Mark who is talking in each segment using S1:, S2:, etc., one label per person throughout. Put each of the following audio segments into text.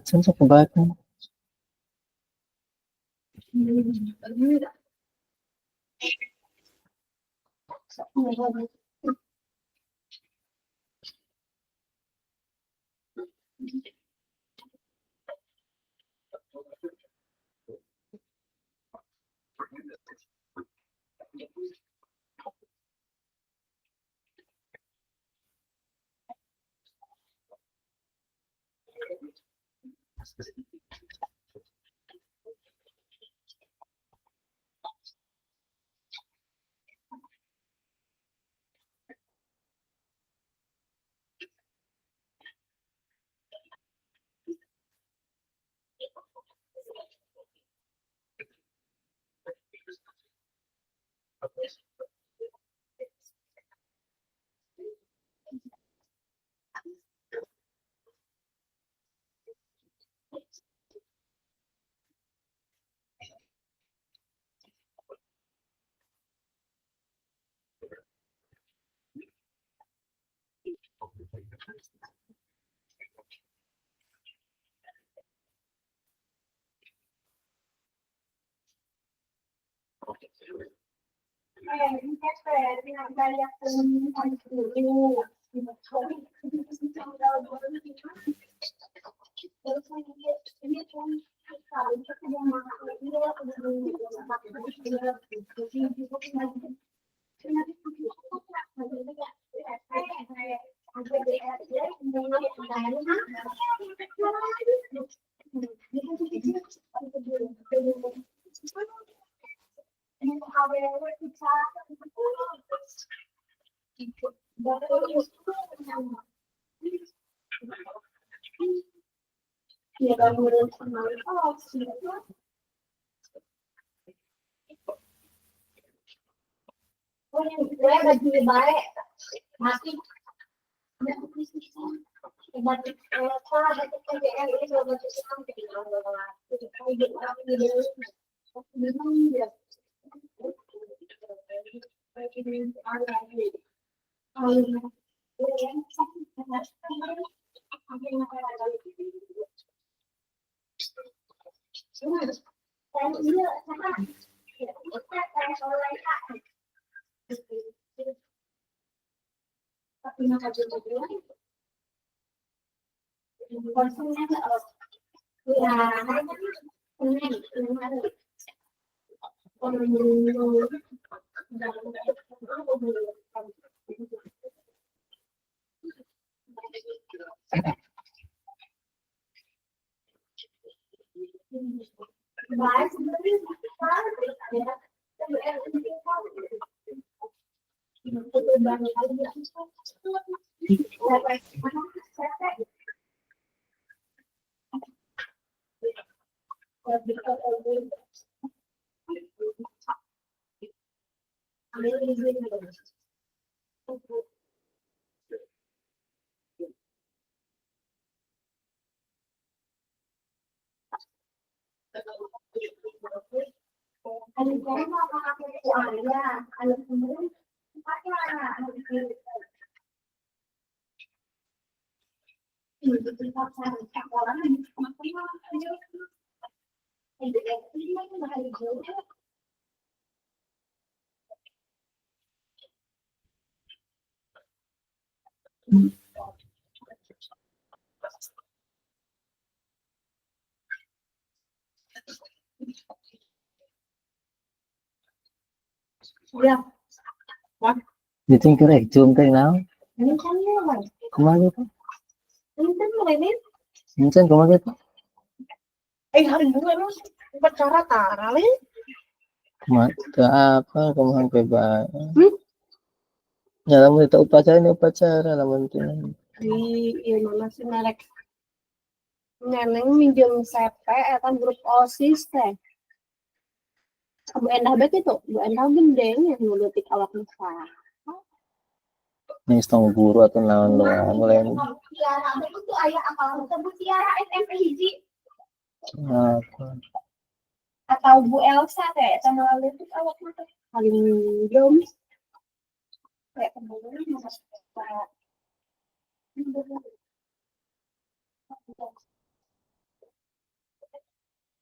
S1: Chân của ba con. You think correct? Zoom kayo now? Kumaga pa? Minsan kumaga pa?
S2: Ay, hari mo ano? Upacara-tara rin?
S1: Apa? Kumahan pa ba? Alam mo ito, upacara. Alam mo ito.
S2: Iya, mama sih merek. Neneng minjem CP, kan grup OSIS teh. Bu Endah bet itu, Bu Endah gendeng yang ngulutik awak muka.
S1: May istong guru atau naon mulai.
S2: Tiara, itu tuh ayah akal sebut Tiara SMP hiji. Atau Bu Elsa teh, sama ngulutik awak muka. Paling jom. Kayak kemarin masa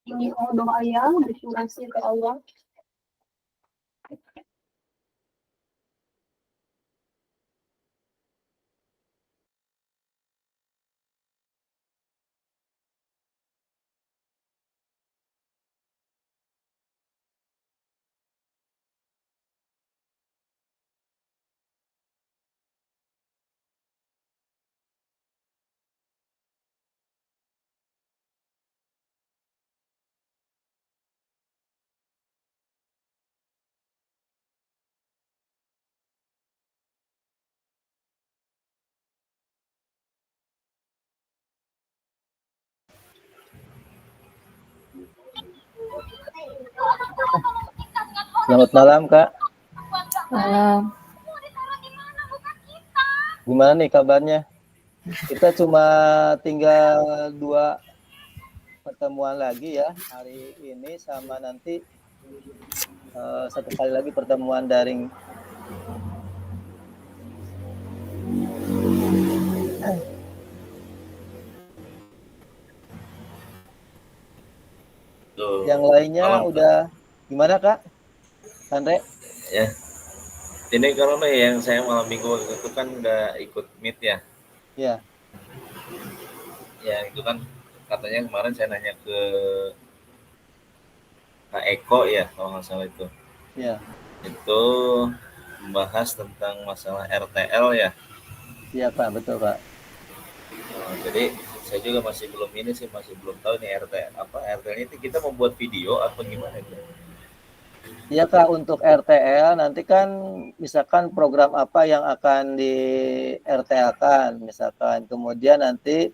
S2: ini doa yang bersyukur ke Allah.
S1: Selamat malam, Kak.
S3: Malam.
S1: Gimana nih kabarnya? Kita cuma tinggal 2 pertemuan lagi ya, hari ini sama nanti 1 kali lagi pertemuan daring. Yang lainnya malam, udah gimana Kak? Andre?
S4: Ya, ini karena yang saya malam minggu itu kan udah ikut meet ya.
S1: Iya.
S4: Ya itu kan katanya kemarin saya nanya ke Kak Eko ya kalau nggak salah itu.
S1: Ya,
S4: Itu membahas tentang masalah RTL ya.
S1: iya Kak, betul Kak.
S4: Jadi saya juga masih belum ini sih, masih belum tahu nih RTL apa. RTL itu kita membuat video apa gimana itu?
S1: Iya Kak, untuk RTL nanti kan misalkan program apa yang akan di RTL-kan, misalkan kemudian nanti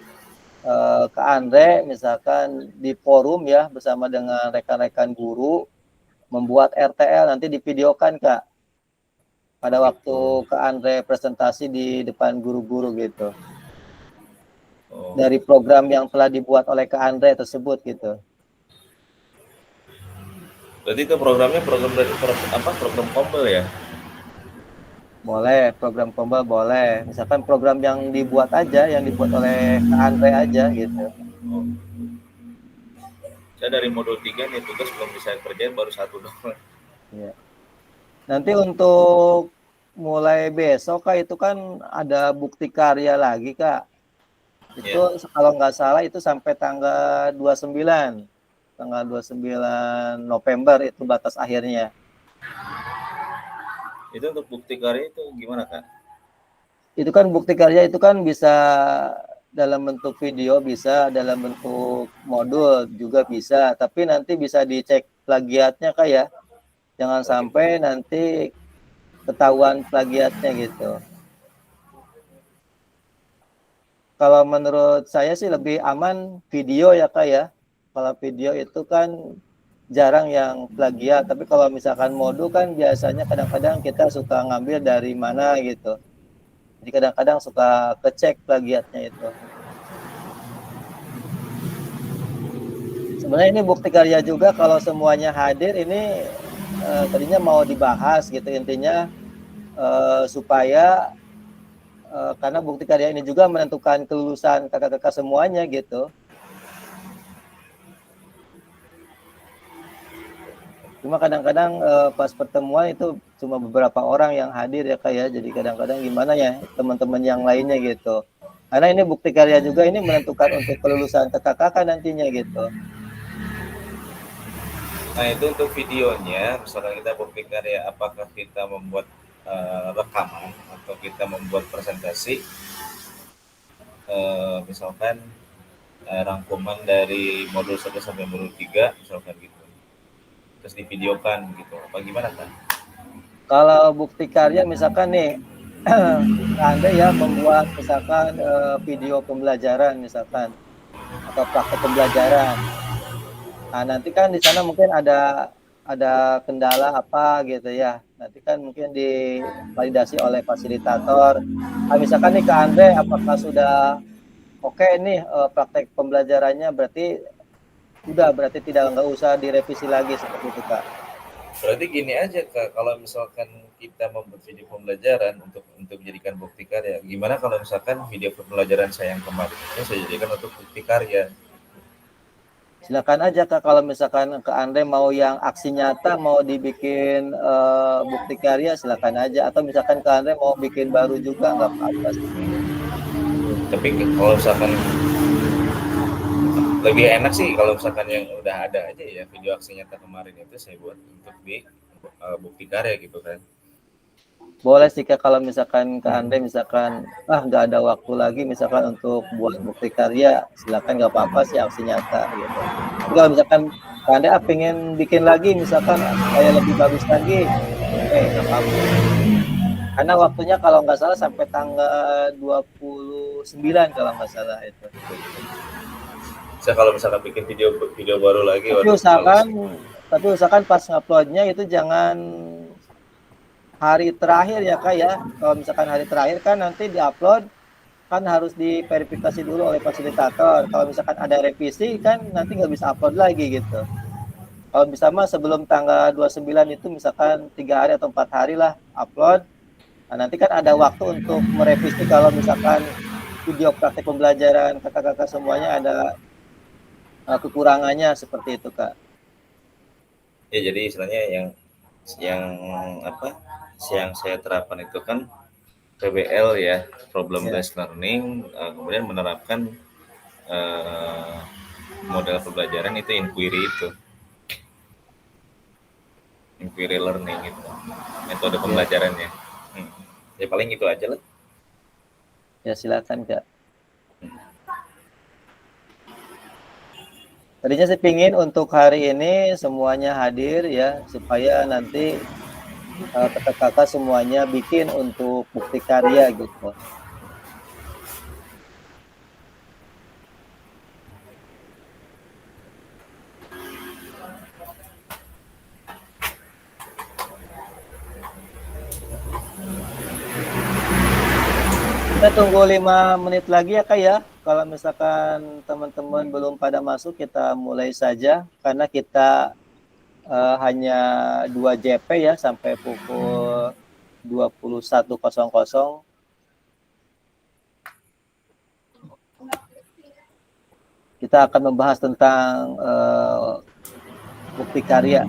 S1: Kak Andre misalkan di forum ya bersama dengan rekan-rekan guru membuat RTL nanti divideokan Kak pada waktu
S4: Gitu.
S1: Kak Andre presentasi di depan guru-guru gitu
S4: Oh,
S1: dari program yang telah dibuat oleh Kak Andre tersebut gitu.
S4: berarti itu programnya program dari apa? Program Kombel ya?
S1: Boleh, program Kombal boleh. Misalkan program yang dibuat aja, yang dibuat oleh Kak Andre aja gitu.
S4: Oh, saya dari modul 3 nih tugas belum bisa kerjain baru satu doang.
S1: Ya. Nanti untuk mulai besok Kak itu kan ada bukti karya lagi Kak. Itu
S4: Ya,
S1: kalau nggak salah itu sampai tanggal 29. Tanggal 29 November itu batas akhirnya.
S4: itu untuk bukti karya itu gimana Kak?
S1: Itu kan bukti karya itu kan bisa dalam bentuk video, bisa dalam bentuk modul juga bisa, tapi nanti bisa dicek plagiatnya Kak ya. Jangan
S4: Oh gitu.
S1: sampai nanti ketahuan plagiatnya gitu. Kalau menurut saya sih lebih aman video ya Kak ya. Kalau video itu kan jarang yang plagiat, tapi kalau misalkan modul kan biasanya kadang-kadang kita suka ngambil dari mana gitu. Jadi kadang-kadang suka kecek plagiatnya itu. Sebenarnya ini bukti karya juga kalau semuanya hadir ini tadinya mau dibahas gitu intinya supaya karena bukti karya ini juga menentukan kelulusan kakak-kakak semuanya gitu. Cuma kadang-kadang pas pertemuan itu cuma beberapa orang yang hadir ya Kak ya. Jadi kadang-kadang gimana ya teman-teman yang lainnya gitu. Karena ini bukti karya juga ini menentukan untuk kelulusan kakak-kakak nantinya gitu.
S4: Nah itu untuk videonya, misalkan kita bukti karya, apakah kita membuat rekaman atau kita membuat presentasi, misalkan rangkuman dari modul 1 sampai modul 3 misalkan gitu, terus divideokan gitu, apa gimana kan?
S1: Kalau bukti karya misalkan nih Anda ya membuat misalkan video pembelajaran misalkan atau praktek pembelajaran. Nah, nanti kan di sana mungkin ada kendala apa gitu ya. Nanti kan mungkin divalidasi oleh fasilitator. Nah, misalkan nih Kak Andre apakah sudah oke nih praktek pembelajarannya berarti tidak nggak usah direvisi lagi seperti itu Kak.
S4: Berarti gini aja Kak, kalau misalkan kita membuat video pembelajaran untuk jadikan bukti karya, gimana kalau misalkan video pembelajaran saya yang kemarin itu saya jadikan untuk bukti karya?
S1: Silakan aja Kak kalau misalkan Kak Andre mau yang aksi nyata mau dibikin bukti karya silakan aja atau misalkan Kak Andre mau bikin baru juga nggak apa-apa sih.
S4: Tapi kalau misalkan lebih enak sih kalau misalkan yang udah ada aja ya, video aksi nyata kemarin itu saya buat untuk di bukti karya gitu kan.
S1: Boleh sih Kak kalau misalkan Kak Andre misalkan nggak ada waktu lagi misalkan untuk buat bukti karya silakan nggak apa-apa sih aksi nyata gitu. Tapi kalau misalkan Kak Andre pengen bikin lagi misalkan supaya lebih bagus lagi, oke nggak apa-apa. Karena waktunya kalau nggak salah sampai tanggal 29 kalau nggak salah itu.
S4: Saya kalau misalkan bikin video video baru lagi,
S1: Tapi
S4: waduh males.
S1: usahakan tapi usahakan pas nguploadnya itu jangan hari terakhir ya Kak ya. Kalau misalkan hari terakhir kan nanti diupload kan harus diverifikasi dulu oleh fasilitator. Kalau misalkan ada revisi kan nanti nggak bisa upload lagi gitu. Kalau bisa mah sebelum tanggal 29 itu misalkan 3 hari atau 4 hari lah upload. Nah, nanti kan ada waktu untuk merevisi kalau misalkan video praktek pembelajaran kakak-kakak semuanya ada kekurangannya seperti itu Kak.
S4: Ya jadi istilahnya yang apa? Yang saya terapkan itu kan PBL ya, problem
S1: Ya.
S4: based learning, kemudian menerapkan model pembelajaran itu inquiry itu. inquiry learning gitu, metode pembelajarannya. Ya paling itu aja lah.
S1: Ya silakan Kak. Tadinya saya pingin untuk hari ini semuanya hadir ya, supaya nanti kakak-kakak semuanya bikin untuk bukti karya gitu. Kita tunggu 5 menit lagi ya Kak ya. Kalau misalkan teman-teman belum pada masuk, kita mulai saja. Karena kita hanya 2 JP ya, sampai pukul 21.00. Kita akan membahas tentang bukti karya.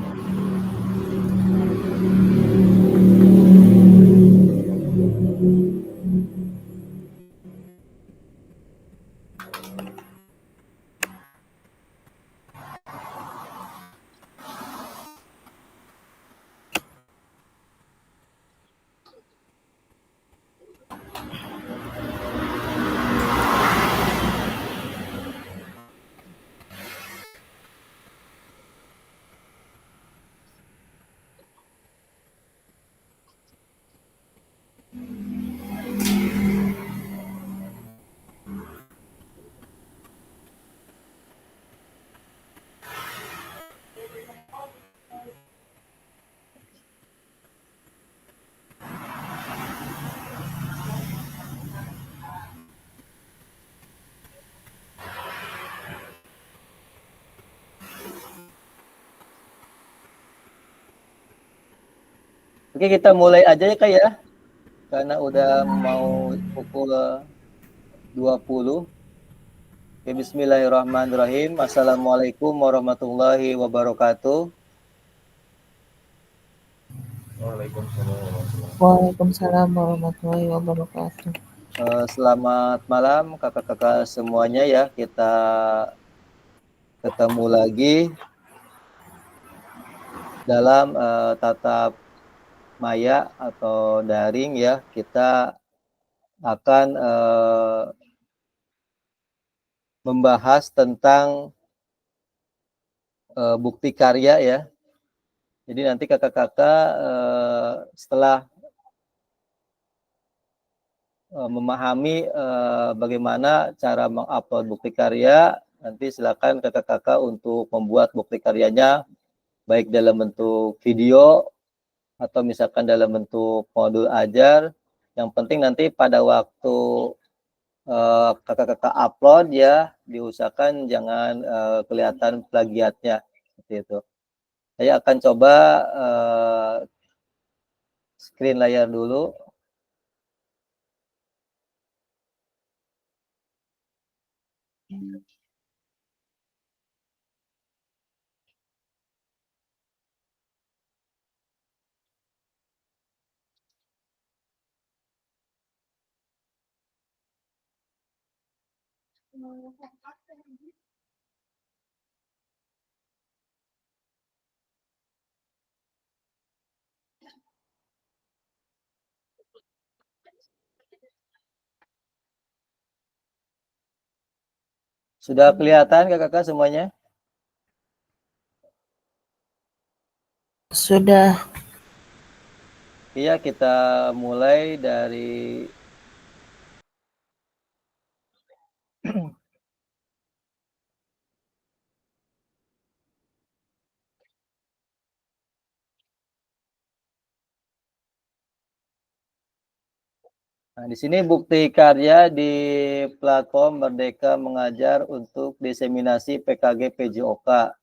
S1: Oke, kita mulai aja ya Kak ya. Karena udah mau pukul 20. Oke, bismillahirrahmanirrahim. Assalamualaikum warahmatullahi wabarakatuh.
S3: Waalaikumsalam warahmatullahi wabarakatuh.
S1: Selamat malam kakak-kakak semuanya ya. Kita ketemu lagi dalam tatap maya atau daring ya. Kita akan membahas tentang bukti karya ya. Jadi nanti kakak-kakak setelah memahami bagaimana cara mengupload bukti karya, nanti silakan kakak-kakak untuk membuat bukti karyanya baik dalam bentuk video atau misalkan dalam bentuk modul ajar. Yang penting nanti pada waktu kakak-kakak upload ya, diusahakan jangan kelihatan plagiatnya seperti itu. Saya akan coba screen layar dulu. Sudah kelihatan kakak-kakak semuanya?
S3: Sudah.
S1: Iya, kita mulai dari Nah, di sini bukti karya di platform Merdeka Mengajar untuk diseminasi PKG PJOK.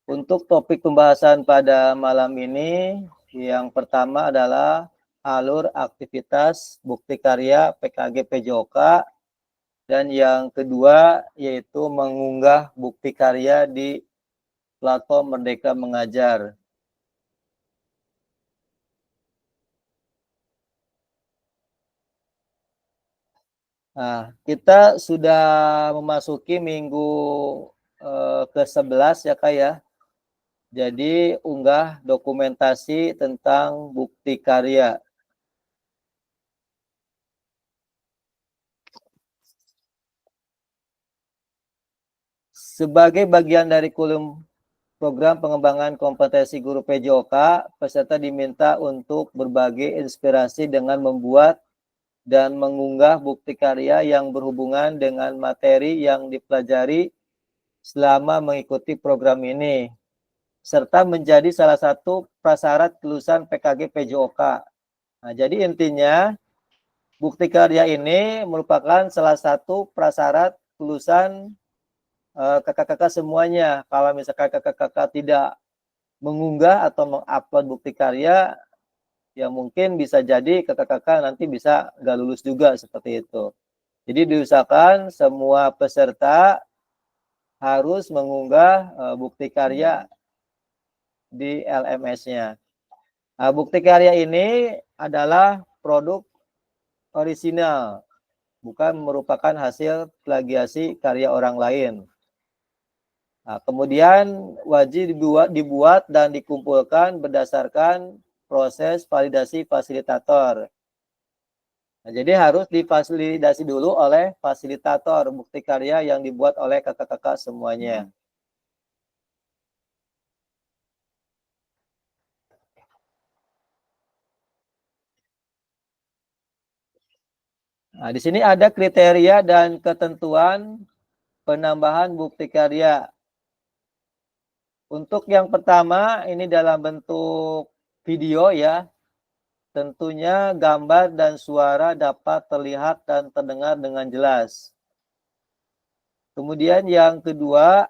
S1: Untuk topik pembahasan pada malam ini, yang pertama adalah alur aktivitas bukti karya PKG PJOK, dan yang kedua yaitu mengunggah bukti karya di platform Merdeka Mengajar. Nah, kita sudah memasuki minggu ke-11 ya Kak ya. Jadi unggah dokumentasi tentang bukti karya. Sebagai bagian dari kurikulum program pengembangan kompetensi guru PJOK, peserta diminta untuk berbagi inspirasi dengan membuat dan mengunggah bukti karya yang berhubungan dengan materi yang dipelajari selama mengikuti program ini, serta menjadi salah satu prasyarat kelulusan PKG PJOK. Nah, jadi intinya bukti karya ini merupakan salah satu prasyarat kelulusan kakak-kakak semuanya. Kalau misalkan kakak-kakak tidak mengunggah atau mengupload bukti karya, ya mungkin bisa jadi kakak-kakak nanti bisa nggak lulus juga seperti itu. Jadi diusahakan semua peserta harus mengunggah bukti karya di LMS-nya. Nah, bukti karya ini adalah produk orisinal, bukan merupakan hasil plagiasi karya orang lain. Nah, kemudian wajib dibuat dan dikumpulkan berdasarkan proses validasi fasilitator. Nah, jadi harus difasilitasi dulu oleh fasilitator bukti karya yang dibuat oleh kakak-kakak semuanya. Nah, di sini ada kriteria dan ketentuan penambahan bukti karya. Untuk yang pertama, ini dalam bentuk video ya. Tentunya gambar dan suara dapat terlihat dan terdengar dengan jelas. Kemudian yang kedua,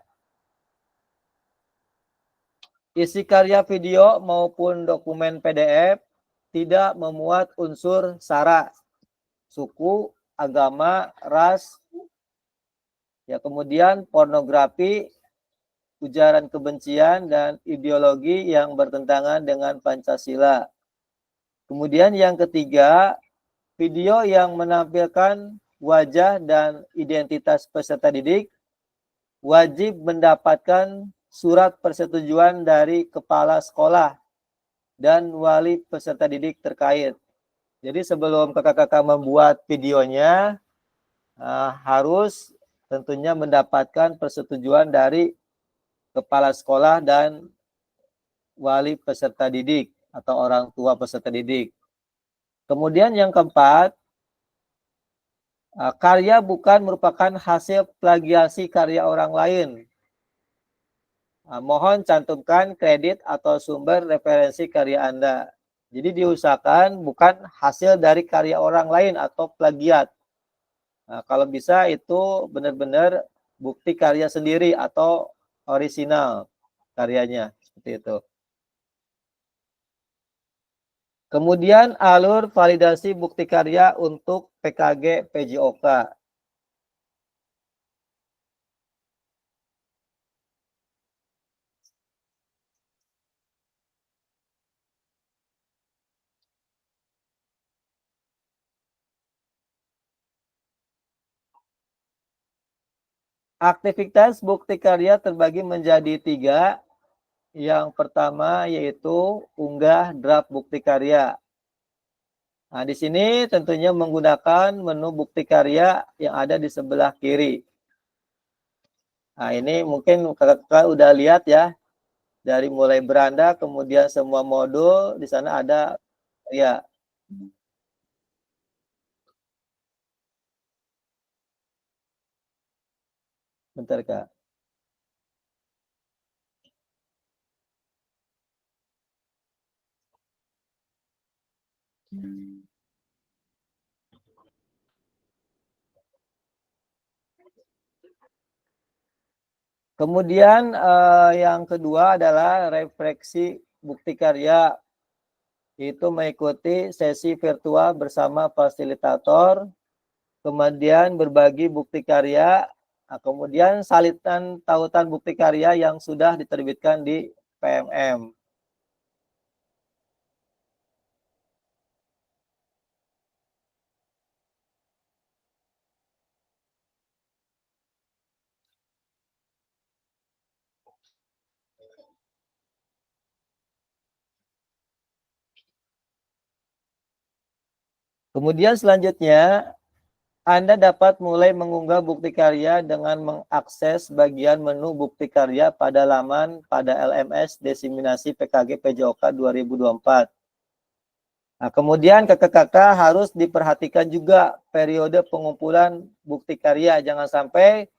S1: isi karya video maupun dokumen PDF tidak memuat unsur sara, suku, agama, ras, ya kemudian pornografi, ujaran kebencian, dan ideologi yang bertentangan dengan Pancasila. Kemudian yang ketiga, video yang menampilkan wajah dan identitas peserta didik wajib mendapatkan surat persetujuan dari kepala sekolah dan wali peserta didik terkait. Jadi sebelum kakak-kakak membuat videonya, harus tentunya mendapatkan persetujuan dari kepala sekolah dan wali peserta didik atau orang tua peserta didik. Kemudian yang keempat, karya bukan merupakan hasil plagiasi karya orang lain. Mohon cantumkan kredit atau sumber referensi karya Anda. Jadi diusahakan bukan hasil dari karya orang lain atau plagiat. Nah, kalau bisa itu benar-benar bukti karya sendiri atau orisinal karyanya. Seperti itu. Kemudian alur validasi bukti karya untuk PKG PJOK. Aktivitas bukti karya terbagi menjadi 3. Yang pertama yaitu unggah draft bukti karya. Nah, di sini tentunya menggunakan menu bukti karya yang ada di sebelah kiri. Nah, ini mungkin kakak-kakak udah lihat ya, dari mulai beranda, kemudian semua modul, di sana ada ya. Bentar Kak. Kemudian yang kedua adalah refleksi bukti karya. Itu mengikuti sesi virtual bersama fasilitator, kemudian berbagi bukti karya, kemudian salinan tautan bukti karya yang sudah diterbitkan di PMM. Kemudian selanjutnya, Anda dapat mulai mengunggah bukti karya dengan mengakses bagian menu bukti karya pada laman pada LMS Diseminasi PKG PJOK 2024. Nah, kemudian kakak-kakak harus diperhatikan juga periode pengumpulan bukti karya. Jangan sampai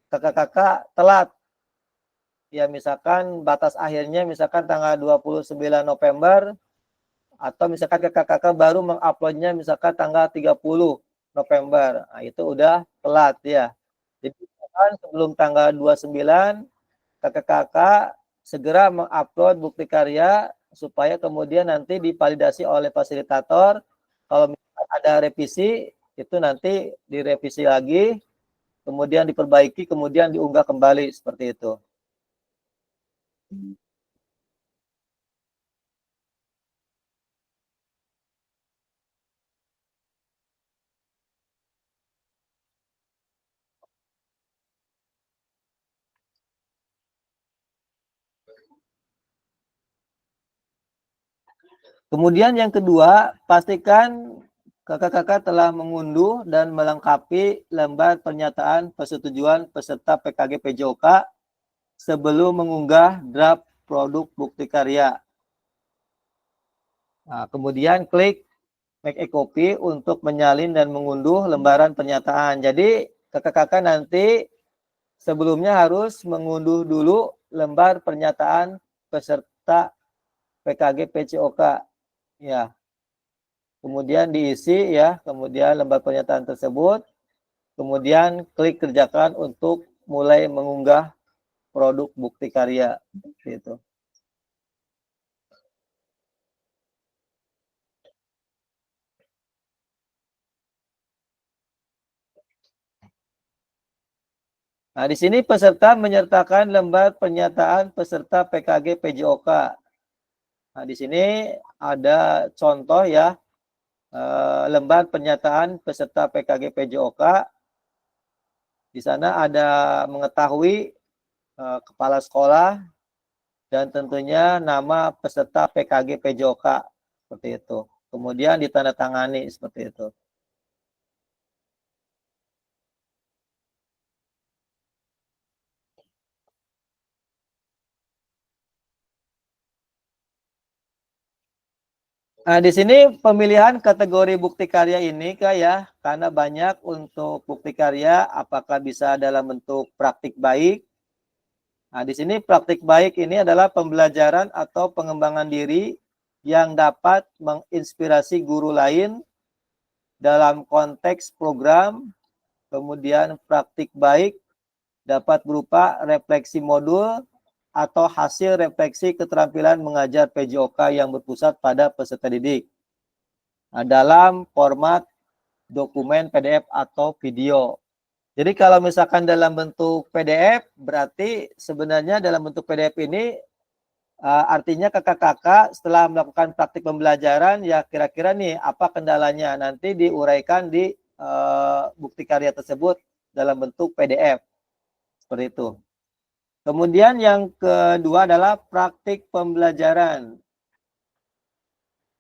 S1: kakak-kakak telat. Ya, misalkan batas akhirnya misalkan tanggal 29 November, atau misalkan kakak-kakak baru menguploadnya misalkan tanggal 30 November. Nah, itu udah telat ya. Jadi misalkan sebelum tanggal 29, kakak-kakak segera mengupload bukti karya supaya kemudian nanti divalidasi oleh fasilitator. Kalau misalkan ada revisi, itu nanti direvisi lagi, kemudian diperbaiki, kemudian diunggah kembali seperti itu. Kemudian yang kedua, pastikan kakak-kakak telah mengunduh dan melengkapi lembar pernyataan persetujuan peserta PKG PJOK sebelum mengunggah draft produk bukti karya. Nah, kemudian klik make a copy untuk menyalin dan mengunduh lembaran pernyataan. Jadi kakak-kakak nanti sebelumnya harus mengunduh dulu lembar pernyataan peserta PKG PJOK. Ya. Kemudian diisi ya, kemudian lembar pernyataan tersebut, kemudian klik kerjakan untuk mulai mengunggah produk bukti karya gitu. Nah, di sini peserta menyertakan lembar pernyataan peserta PKG PJOK. Nah, di sini ada contoh ya, lembar pernyataan peserta PKG PJOK. Di sana ada mengetahui kepala sekolah dan tentunya nama peserta PKG PJOK seperti itu. Kemudian ditandatangani seperti itu. Nah, di sini pemilihan kategori bukti karya ini Kak ya, karena banyak untuk bukti karya apakah bisa dalam bentuk praktik baik. Nah, di sini praktik baik ini adalah pembelajaran atau pengembangan diri yang dapat menginspirasi guru lain dalam konteks program. Kemudian praktik baik dapat berupa refleksi modul atau hasil refleksi keterampilan mengajar PJOK yang berpusat pada peserta didik. Nah, dalam format dokumen PDF atau video. Jadi kalau misalkan dalam bentuk PDF, berarti sebenarnya dalam bentuk PDF ini artinya kakak-kakak setelah melakukan praktik pembelajaran, ya kira-kira nih apa kendalanya, nanti diuraikan di bukti karya tersebut dalam bentuk PDF. Seperti itu. Kemudian yang kedua adalah praktik pembelajaran.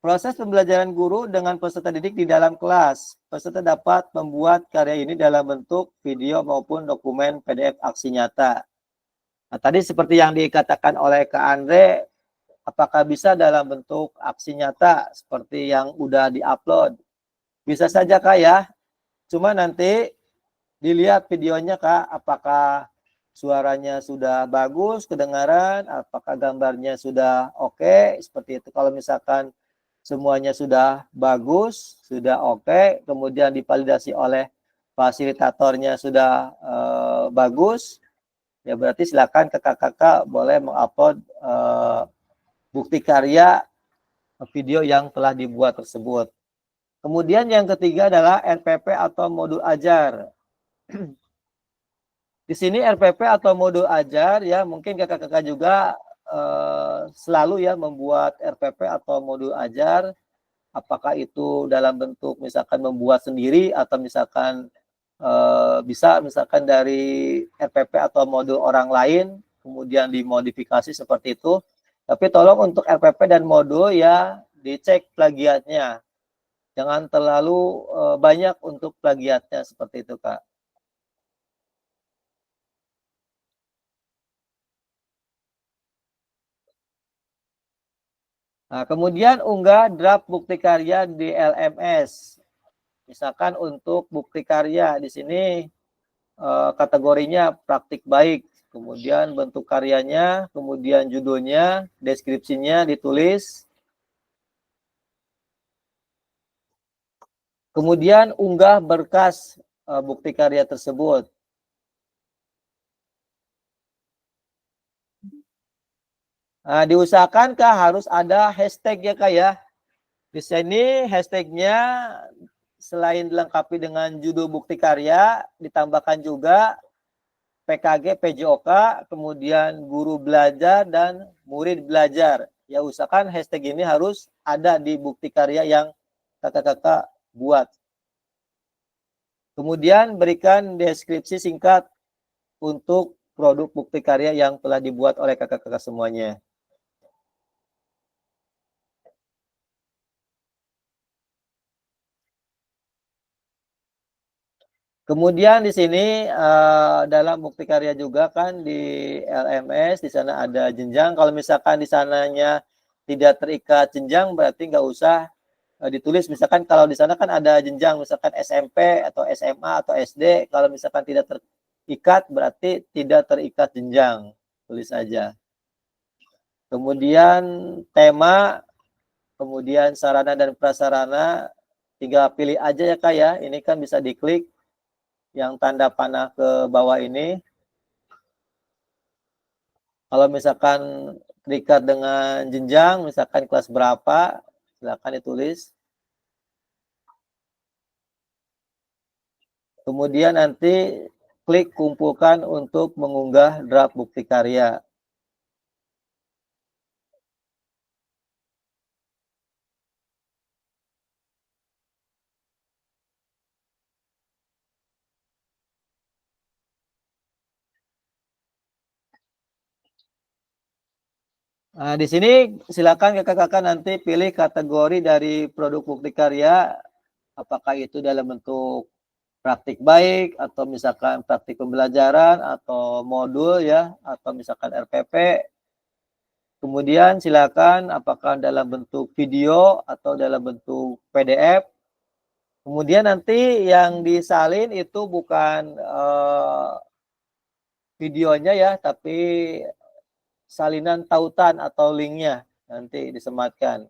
S1: Proses pembelajaran guru dengan peserta didik di dalam kelas. Peserta dapat membuat karya ini dalam bentuk video maupun dokumen PDF aksi nyata. Nah, tadi seperti yang dikatakan oleh Kak Andre, apakah bisa dalam bentuk aksi nyata seperti yang udah diupload? Bisa saja Kak ya. Cuma nanti dilihat videonya Kak, apakah suaranya sudah bagus, kedengaran, apakah gambarnya sudah oke, seperti itu. Kalau misalkan semuanya sudah bagus, sudah oke, kemudian divalidasi oleh fasilitatornya sudah bagus, ya berarti silakan kakak-kakak boleh mengupload bukti karya video yang telah dibuat tersebut. Kemudian yang ketiga adalah RPP atau modul ajar. Di sini RPP atau modul ajar ya, mungkin kakak-kakak juga selalu ya membuat RPP atau modul ajar, apakah itu dalam bentuk misalkan membuat sendiri atau misalkan bisa misalkan dari RPP atau modul orang lain kemudian dimodifikasi seperti itu. Tapi tolong untuk RPP dan modul ya dicek plagiatnya. Jangan terlalu banyak untuk plagiatnya seperti itu, Kak. Nah, kemudian unggah draft bukti karya di LMS. Misalkan untuk bukti karya di sini kategorinya praktik baik, kemudian bentuk karyanya, kemudian judulnya, deskripsinya ditulis. Kemudian unggah berkas bukti karya tersebut. Nah, diusahakan Kak harus ada hashtag ya Kak ya. Di sini hashtagnya selain dilengkapi dengan judul bukti karya, ditambahkan juga PKG, PJOK, kemudian guru belajar dan murid belajar. Ya usahakan hashtag ini harus ada di bukti karya yang kakak-kakak buat. Kemudian berikan deskripsi singkat untuk produk bukti karya yang telah dibuat oleh kakak-kakak semuanya. Kemudian di sini dalam bukti karya juga kan di LMS di sana ada jenjang. Kalau misalkan di sananya tidak terikat jenjang berarti nggak usah ditulis. Misalkan kalau di sana kan ada jenjang misalkan SMP atau SMA atau SD. Kalau misalkan tidak terikat berarti tidak terikat jenjang. Tulis saja. Kemudian tema, kemudian sarana dan prasarana tinggal pilih aja ya Kak ya. Ini kan bisa diklik yang tanda panah ke bawah ini. Kalau misalkan terikat dengan jenjang, misalkan kelas berapa, silakan ditulis. Kemudian nanti klik kumpulkan untuk mengunggah draft bukti karya. Nah, di sini silakan kakak-kakak nanti pilih kategori dari produk bukti karya, apakah itu dalam bentuk praktik baik atau misalkan praktik pembelajaran atau modul ya atau misalkan RPP. Kemudian silakan apakah dalam bentuk video atau dalam bentuk PDF. Kemudian nanti yang disalin itu bukan videonya ya, tapi salinan tautan atau linknya nanti disematkan.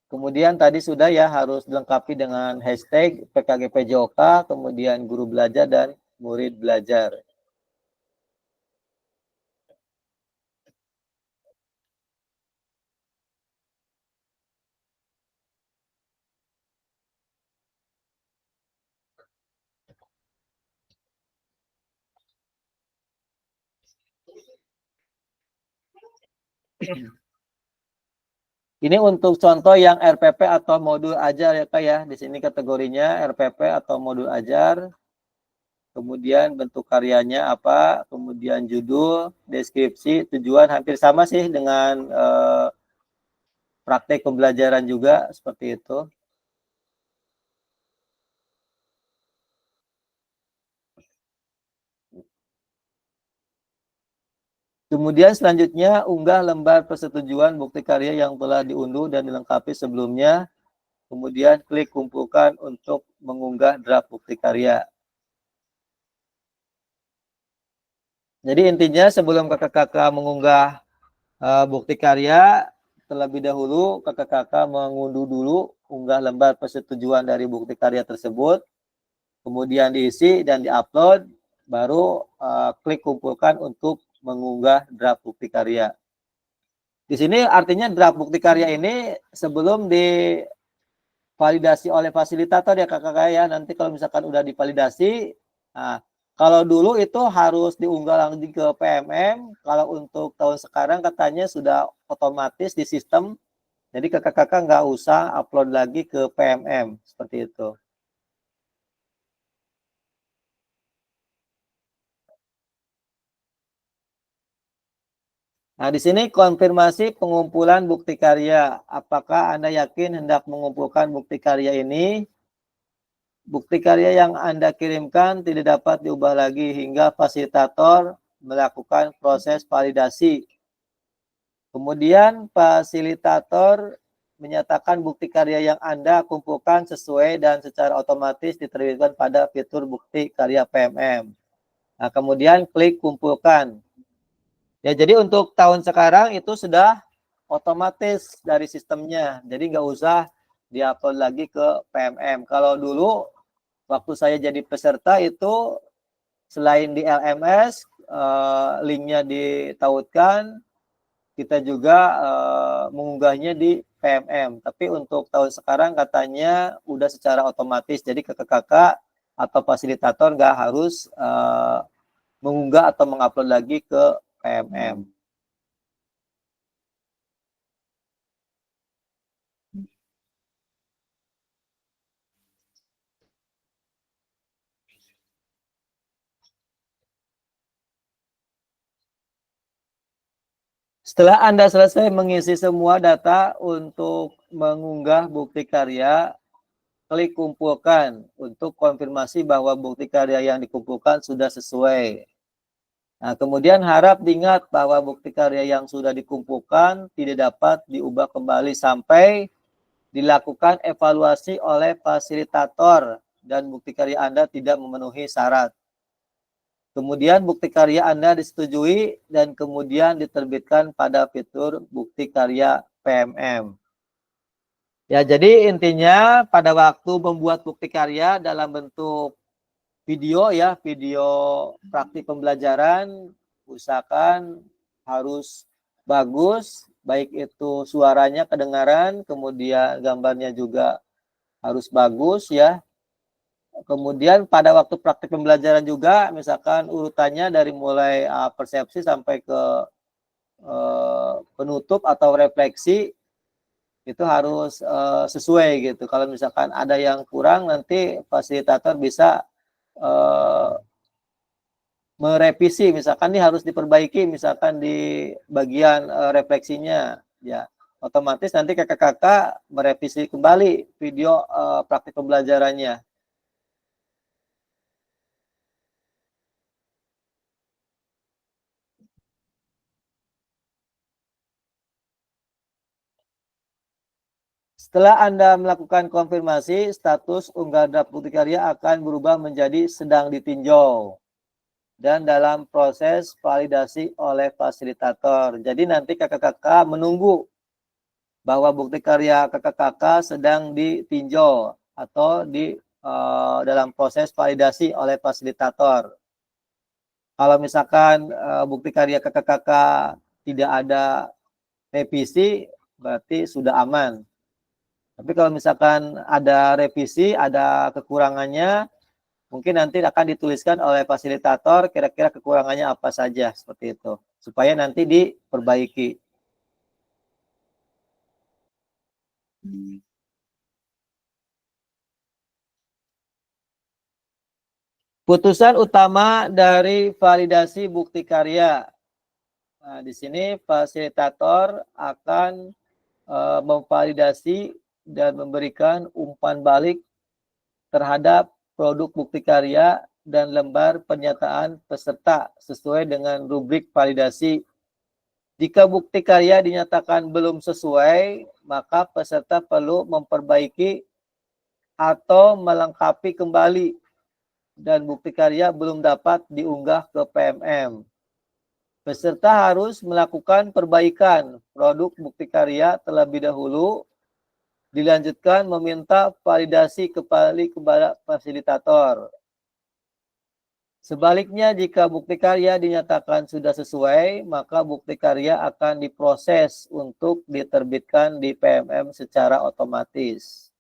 S1: Kemudian tadi sudah ya harus dilengkapi dengan hashtag PKGPJOK, kemudian guru belajar dan murid belajar. Ini untuk contoh yang RPP atau modul ajar ya Kak ya. Di sini kategorinya RPP atau modul ajar. Kemudian bentuk karyanya apa, kemudian judul, deskripsi, tujuan hampir sama sih dengan praktek pembelajaran juga seperti itu. Kemudian selanjutnya unggah lembar persetujuan bukti karya yang telah diunduh dan dilengkapi sebelumnya. Kemudian klik kumpulkan untuk mengunggah draft bukti karya. Jadi intinya sebelum kakak-kakak mengunggah bukti karya, terlebih dahulu kakak-kakak mengunduh dulu unggah lembar persetujuan dari bukti karya tersebut, kemudian diisi dan diupload, baru klik kumpulkan untuk mengunggah draft bukti karya. Di sini artinya draft bukti karya ini sebelum divalidasi oleh fasilitator ya kakak-kakak ya. Nanti kalau misalkan udah divalidasi, nah, kalau dulu itu harus diunggah langsung ke PMM. Kalau untuk tahun sekarang katanya sudah otomatis di sistem. Jadi kakak-kakak nggak usah upload lagi ke PMM seperti itu. Nah, di sini konfirmasi pengumpulan bukti karya. Apakah Anda yakin hendak mengumpulkan bukti karya ini? Bukti karya yang Anda kirimkan tidak dapat diubah lagi hingga fasilitator melakukan proses validasi. Kemudian fasilitator menyatakan bukti karya yang Anda kumpulkan sesuai dan secara otomatis diterbitkan pada fitur bukti karya PMM. Nah, kemudian klik kumpulkan. Ya, jadi untuk tahun sekarang itu sudah otomatis dari sistemnya. Jadi nggak usah diupload lagi ke PMM. Kalau dulu waktu saya jadi peserta itu selain di LMS, linknya ditautkan, kita juga mengunggahnya di PMM. Tapi untuk tahun sekarang katanya udah secara otomatis. Jadi kakak-kakak atau fasilitator nggak harus mengunggah atau mengupload lagi ke PMM. Setelah Anda selesai mengisi semua data untuk mengunggah bukti karya, klik kumpulkan untuk konfirmasi bahwa bukti karya yang dikumpulkan sudah sesuai. Nah, kemudian harap diingat bahwa bukti karya yang sudah dikumpulkan tidak dapat diubah kembali sampai dilakukan evaluasi oleh fasilitator dan bukti karya Anda tidak memenuhi syarat. Kemudian bukti karya Anda disetujui dan kemudian diterbitkan pada fitur bukti karya PMM. Ya, jadi intinya pada waktu membuat bukti karya dalam bentuk video ya, video praktik pembelajaran, usahakan harus bagus, baik itu suaranya kedengaran, kemudian gambarnya juga harus bagus ya. Kemudian pada waktu praktik pembelajaran juga, misalkan urutannya dari mulai persepsi sampai ke penutup atau refleksi, itu harus sesuai gitu. Kalau misalkan ada yang kurang, nanti fasilitator bisa merevisi, misalkan ini harus diperbaiki, misalkan di bagian refleksinya, ya otomatis nanti kakak-kakak merevisi kembali video praktik pembelajarannya. Setelah Anda melakukan konfirmasi, status unggah draft bukti karya akan berubah menjadi sedang ditinjau dan dalam proses validasi oleh fasilitator. Jadi nanti kakak-kakak menunggu bahwa bukti karya kakak-kakak sedang ditinjau atau di dalam proses validasi oleh fasilitator. Kalau misalkan bukti karya kakak-kakak tidak ada revisi, berarti sudah aman. Tapi kalau misalkan ada revisi, ada kekurangannya, mungkin nanti akan dituliskan oleh fasilitator kira-kira kekurangannya apa saja, seperti itu. Supaya nanti diperbaiki. Putusan utama dari validasi bukti karya. Nah, di sini fasilitator akan memvalidasi dan memberikan umpan balik terhadap produk bukti karya dan lembar pernyataan peserta sesuai dengan rubrik validasi. Jika bukti karya dinyatakan belum sesuai, maka peserta perlu memperbaiki atau melengkapi kembali dan bukti karya belum dapat diunggah ke PMM. Peserta harus melakukan perbaikan produk bukti karya terlebih dahulu, dilanjutkan meminta validasi kembali kepada fasilitator. Sebaliknya, jika bukti karya dinyatakan sudah sesuai, maka bukti karya akan diproses untuk diterbitkan di PMM secara otomatis.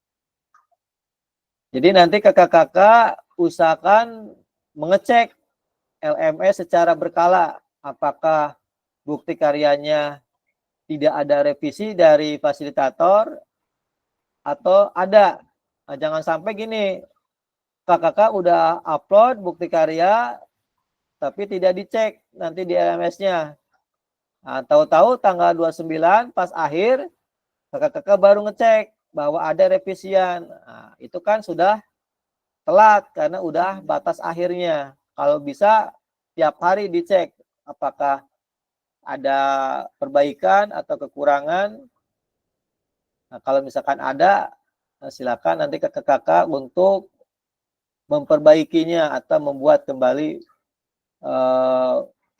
S1: Jadi nanti kakak-kakak usahakan mengecek LMS secara berkala. Apakah bukti karyanya tidak ada revisi dari fasilitator atau ada. Nah, jangan sampai gini, kakak udah upload bukti karya tapi tidak dicek nanti di LMS-nya. Nah, tahu-tahu tanggal 29 pas akhir kakak-kakak baru ngecek bahwa ada revisian. Nah, itu kan sudah telat karena udah batas akhirnya. Kalau bisa tiap hari dicek apakah ada perbaikan atau kekurangan. Nah, kalau misalkan ada, silakan nanti kakak-kakak untuk memperbaikinya atau membuat kembali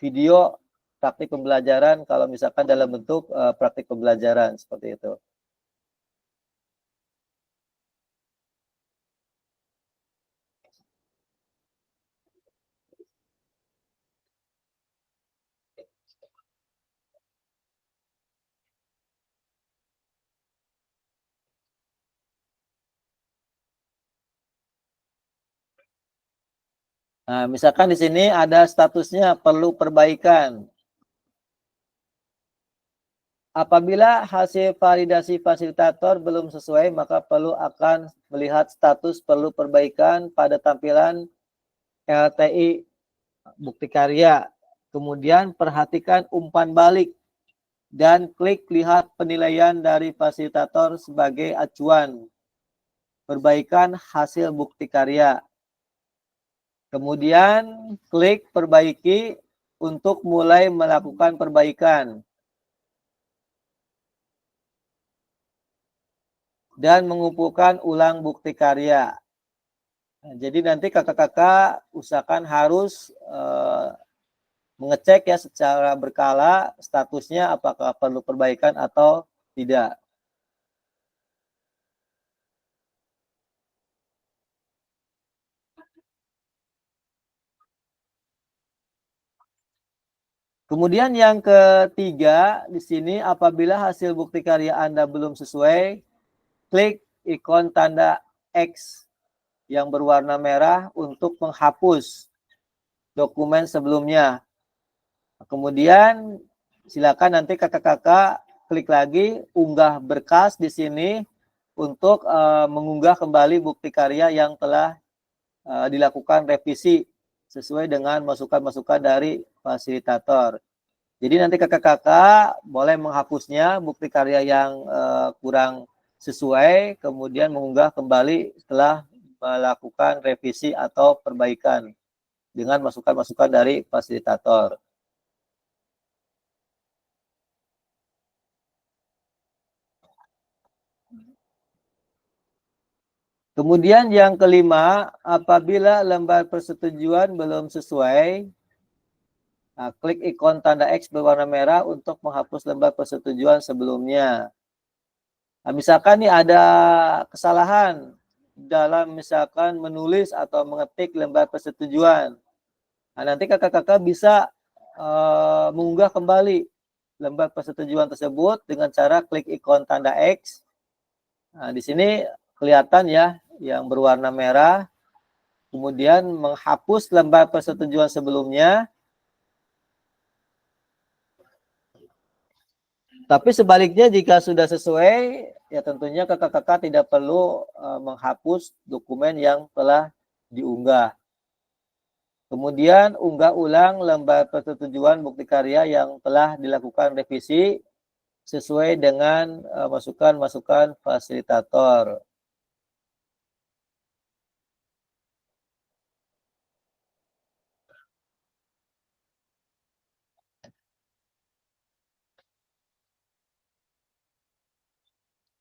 S1: video praktik pembelajaran kalau misalkan dalam bentuk praktik pembelajaran seperti itu. Nah, misalkan di sini ada statusnya perlu perbaikan. Apabila hasil validasi fasilitator belum sesuai, maka perlu akan melihat status perlu perbaikan pada tampilan LTI bukti karya. Kemudian perhatikan umpan balik dan klik lihat penilaian dari fasilitator sebagai acuan perbaikan hasil bukti karya. Kemudian klik perbaiki untuk mulai melakukan perbaikan dan mengumpulkan ulang bukti karya. Nah, jadi nanti kakak-kakak usahakan harus mengecek ya secara berkala statusnya apakah perlu perbaikan atau tidak. Kemudian yang ketiga di sini apabila hasil bukti karya Anda belum sesuai, klik ikon tanda X yang berwarna merah untuk menghapus dokumen sebelumnya. Kemudian silakan nanti kakak-kakak klik lagi unggah berkas di sini untuk mengunggah kembali bukti karya yang telah dilakukan revisi sesuai dengan masukan-masukan dari fasilitator. Jadi nanti kakak-kakak boleh menghapusnya bukti karya yang kurang sesuai, kemudian mengunggah kembali setelah melakukan revisi atau perbaikan dengan masukan-masukan dari fasilitator. Kemudian yang kelima, apabila lembar persetujuan belum sesuai, nah, klik ikon tanda X berwarna merah untuk menghapus lembar persetujuan sebelumnya. Nah, misalkan nih ada kesalahan dalam misalkan menulis atau mengetik lembar persetujuan. Nah, nanti kakak-kakak bisa mengunggah kembali lembar persetujuan tersebut dengan cara klik ikon tanda X. Nah, di sini kelihatan ya yang berwarna merah. Kemudian menghapus lembar persetujuan sebelumnya. Tapi sebaliknya jika sudah sesuai, ya tentunya kakak-kakak tidak perlu menghapus dokumen yang telah diunggah. Kemudian unggah ulang lembar persetujuan bukti karya yang telah dilakukan revisi sesuai dengan masukan-masukan fasilitator.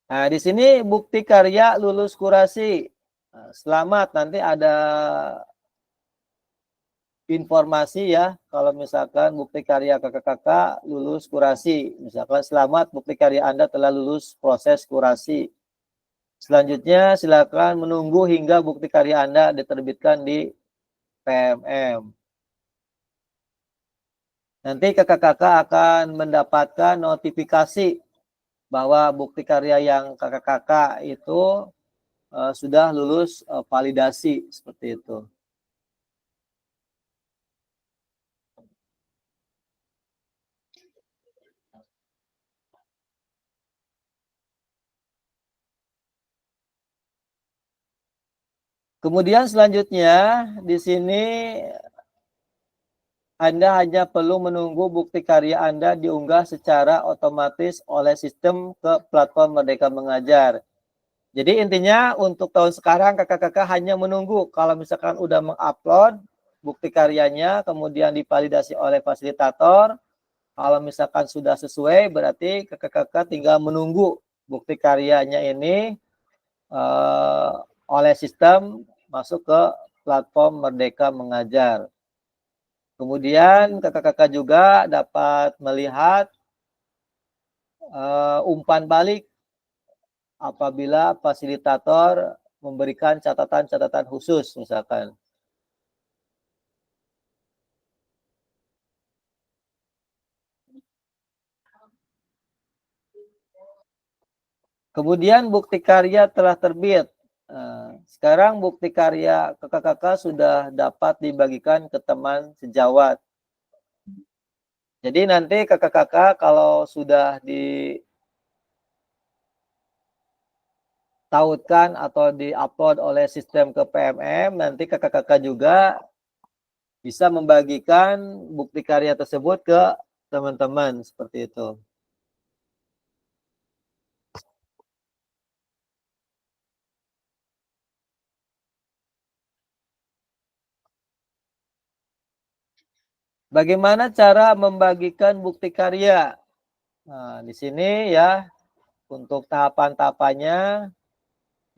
S1: Nah, di sini bukti karya lulus kurasi. Nah, selamat, nanti ada informasi ya kalau misalkan bukti karya kakak-kakak lulus kurasi. Misalkan selamat bukti karya Anda telah lulus proses kurasi. Selanjutnya silakan menunggu hingga bukti karya Anda diterbitkan di PMM. Nanti kakak-kakak akan mendapatkan notifikasi bahwa bukti karya yang kakak-kakak itu sudah lulus validasi seperti itu. Kemudian selanjutnya di sini Anda hanya perlu menunggu bukti karya Anda diunggah secara otomatis oleh sistem ke platform Merdeka Mengajar. Jadi intinya untuk tahun sekarang kakak-kakak hanya menunggu kalau misalkan udah mengupload bukti karyanya, kemudian divalidasi oleh fasilitator. Kalau misalkan sudah sesuai, berarti kakak-kakak tinggal menunggu bukti karyanya ini oleh sistem masuk ke platform Merdeka Mengajar. Kemudian kakak-kakak juga dapat melihat umpan balik apabila fasilitator memberikan catatan-catatan khusus misalkan. Kemudian bukti karya telah terbit. Sekarang bukti karya kakak-kakak sudah dapat dibagikan ke teman sejawat. Jadi nanti kakak-kakak kalau sudah ditautkan atau diupload oleh sistem ke PMM, nanti kakak-kakak juga bisa membagikan bukti karya tersebut ke teman-teman seperti itu. Bagaimana cara membagikan bukti karya? Nah, di sini ya untuk tahapan-tahapannya.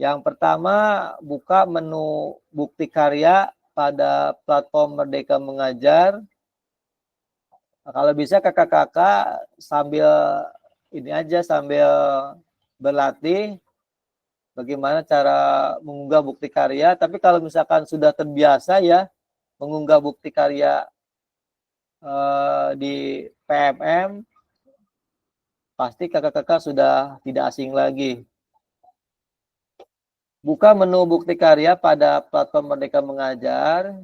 S1: Yang pertama, buka menu bukti karya pada platform Merdeka Mengajar. Nah, kalau bisa kakak-kakak sambil ini aja sambil berlatih bagaimana cara mengunggah bukti karya. Tapi kalau misalkan sudah terbiasa ya mengunggah bukti karya di PMM, pasti kakak-kakak sudah tidak asing lagi. Buka menu bukti karya pada platform Merdeka Mengajar.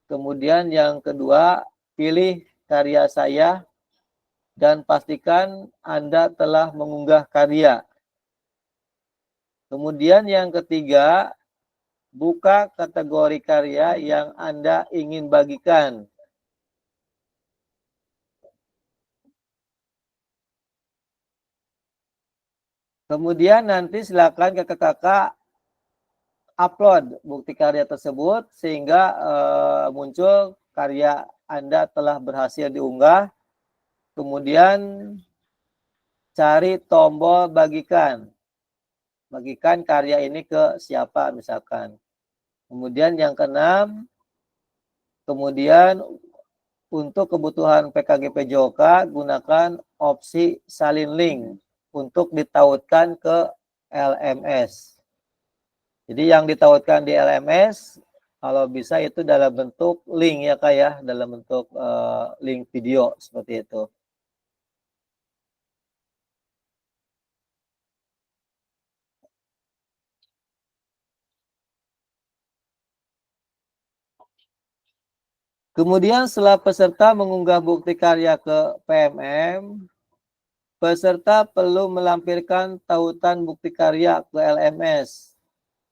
S1: Kemudian yang kedua, pilih karya saya dan pastikan Anda telah mengunggah karya. Kemudian yang ketiga, buka kategori karya yang Anda ingin bagikan. Kemudian nanti silakan kakak-kakak upload bukti karya tersebut sehingga muncul karya Anda telah berhasil diunggah. Kemudian cari tombol bagikan. Bagikan karya ini ke siapa misalkan. Kemudian yang keenam, kemudian untuk kebutuhan PKGP Joka gunakan opsi salin link untuk ditautkan ke LMS. Jadi yang ditautkan di LMS kalau bisa itu dalam bentuk link ya Kak ya, dalam bentuk link video seperti itu. Kemudian setelah peserta mengunggah bukti karya ke PMM, peserta perlu melampirkan tautan bukti karya ke LMS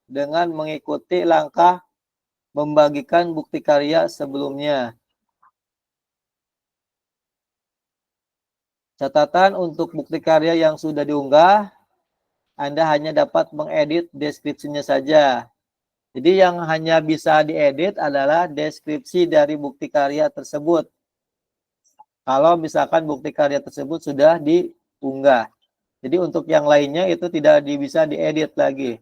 S1: dengan mengikuti langkah membagikan bukti karya sebelumnya. Catatan untuk bukti karya yang sudah diunggah, Anda hanya dapat mengedit deskripsinya saja. Jadi yang hanya bisa diedit adalah deskripsi dari bukti karya tersebut. Kalau misalkan bukti karya tersebut sudah diunggah. Jadi untuk yang lainnya itu tidak bisa diedit lagi.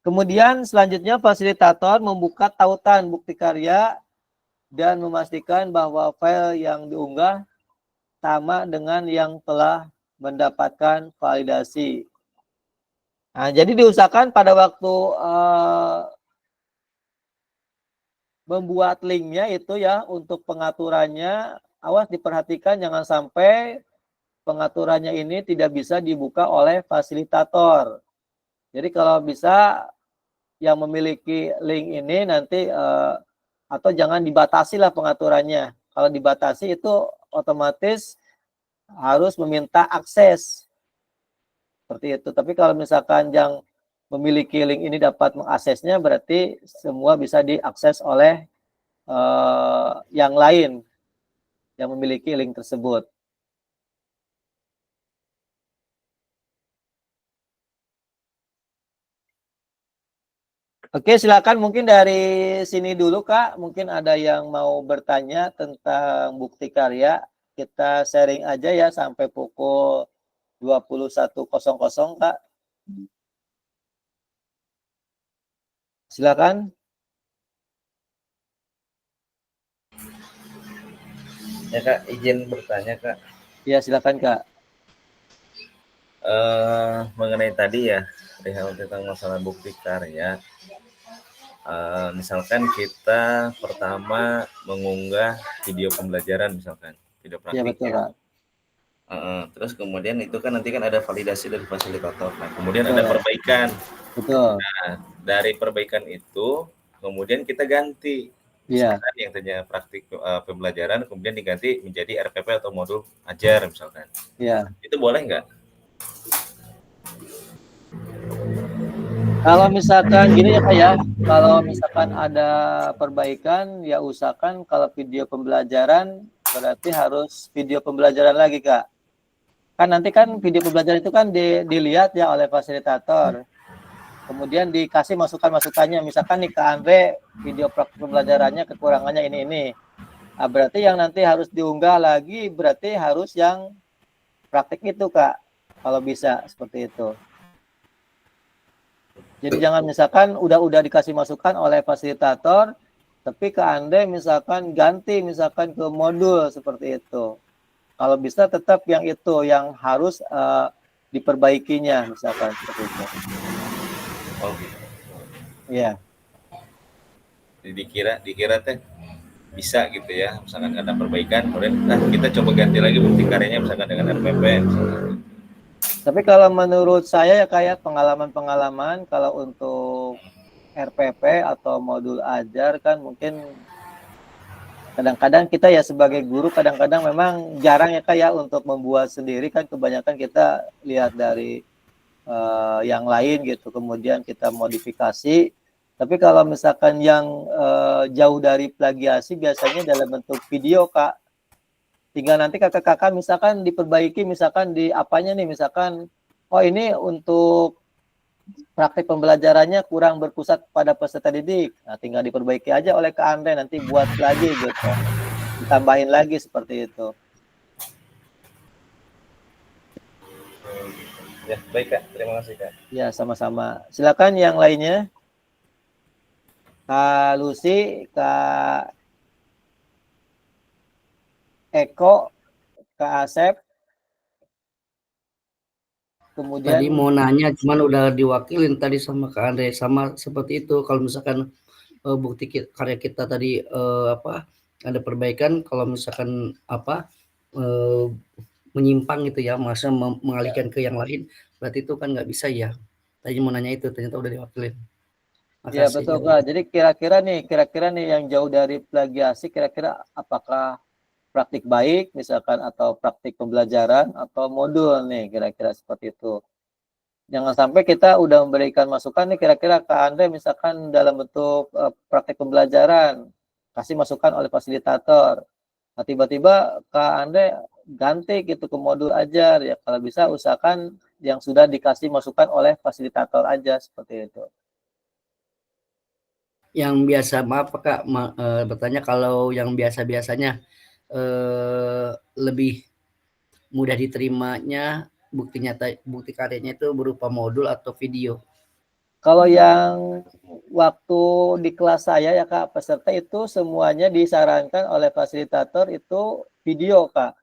S1: Kemudian selanjutnya fasilitator membuka tautan bukti karya dan memastikan bahwa file yang diunggah sama dengan yang telah mendapatkan validasi. Nah, jadi diusahakan pada waktu membuat linknya itu ya untuk pengaturannya, awas diperhatikan jangan sampai pengaturannya ini tidak bisa dibuka oleh fasilitator. Jadi kalau bisa yang memiliki link ini nanti atau jangan dibatasi lah pengaturannya. Kalau dibatasi itu otomatis harus meminta akses. Seperti itu. Tapi kalau misalkan yang memiliki link ini dapat mengaksesnya berarti semua bisa diakses oleh yang lain yang memiliki link tersebut. Oke, silakan mungkin dari sini dulu Kak, mungkin ada yang mau bertanya tentang bukti karya. Kita sharing aja ya sampai pukul 21.00 Kak. Silakan.
S4: Ya Kak, izin bertanya Kak.
S1: Ya, silakan Kak.
S4: Mengenai tadi ya, perihal tentang masalah bukti karya. Misalkan kita pertama mengunggah video pembelajaran misalkan, video
S1: Ya,
S4: praktik
S1: betul
S4: ya.
S1: Kak.
S4: Terus kemudian itu kan nanti kan ada validasi dari fasilitator. Nah, kemudian
S1: Betul.
S4: ada perbaikan.
S1: Betul.
S4: Nah, dari perbaikan itu kemudian kita ganti.
S1: Iya.
S4: Misalkan yang tadinya praktik pembelajaran kemudian diganti menjadi RPP atau modul ajar misalkan.
S1: Iya.
S4: Itu boleh nggak?
S1: Kalau misalkan gini ya Kak ya, kalau misalkan ada perbaikan ya usahakan kalau video pembelajaran berarti harus video pembelajaran lagi Kak. Kan nanti kan video pembelajaran itu kan dilihat ya oleh fasilitator. Kemudian dikasih masukan-masukannya. Misalkan nih Kak Andre video pembelajarannya kekurangannya ini. Nah, berarti yang nanti harus diunggah lagi berarti harus yang praktik itu Kak. Kalau bisa seperti itu. Jadi jangan misalkan udah dikasih masukan oleh fasilitator, tapi ke Anda misalkan ganti misalkan ke modul seperti itu. Kalau bisa tetap yang itu yang harus diperbaikinya misalkan seperti itu.
S4: Oh gitu.
S1: Iya.
S4: Dikira teh bisa gitu ya, misalkan ada perbaikan kemudian kita coba ganti lagi bukti karyanya misalkan dengan RPP misalkan.
S1: Tapi kalau menurut saya ya kayak pengalaman-pengalaman kalau untuk RPP atau modul ajar kan mungkin kadang-kadang kita ya sebagai guru kadang-kadang memang jarang ya kayak untuk membuat sendiri kan kebanyakan kita lihat dari yang lain gitu kemudian kita modifikasi. Tapi kalau misalkan yang jauh dari plagiasi biasanya dalam bentuk video Kak. Tinggal nanti kakak-kakak misalkan diperbaiki misalkan di apanya nih misalkan oh ini untuk praktik pembelajarannya kurang berpusat pada peserta didik. Nah, tinggal diperbaiki aja oleh Kak Andre nanti buat lagi gitu. Ditambahin lagi seperti itu.
S4: Ya, baik Kak. Terima kasih Kak.
S1: Ya, sama-sama. Silakan yang lainnya. Kak Lucy, Kak Eko, Kak Asep. Kemudian
S5: Tadi mau nanya, cuman udah diwakilin tadi sama Kak Andre, sama seperti itu. Kalau misalkan bukti karya kita tadi ada perbaikan, kalau misalkan menyimpang gitu ya, masa mengalihkan ke yang lain, berarti itu kan nggak bisa ya. Tadi mau nanya itu, ternyata udah diwakilin.
S1: ya
S5: Makasih.
S1: betul Kak. Jadi kira-kira nih yang jauh dari plagiasi kira-kira apakah praktik baik misalkan atau praktik pembelajaran atau modul nih kira-kira seperti itu. Jangan sampai kita udah memberikan masukan nih kira-kira Kak Andre misalkan dalam bentuk praktik pembelajaran kasih masukan oleh fasilitator. Nah, tiba-tiba Kak Andre ganti gitu ke modul ajar ya kalau bisa usahakan yang sudah dikasih masukan oleh fasilitator aja seperti itu.
S5: Yang biasa, maaf Kak, bertanya kalau yang biasa-biasanya lebih mudah diterimanya bukti karyanya itu berupa modul atau video.
S1: Kalau yang waktu di kelas saya ya Kak, peserta itu semuanya disarankan oleh fasilitator itu video Kak.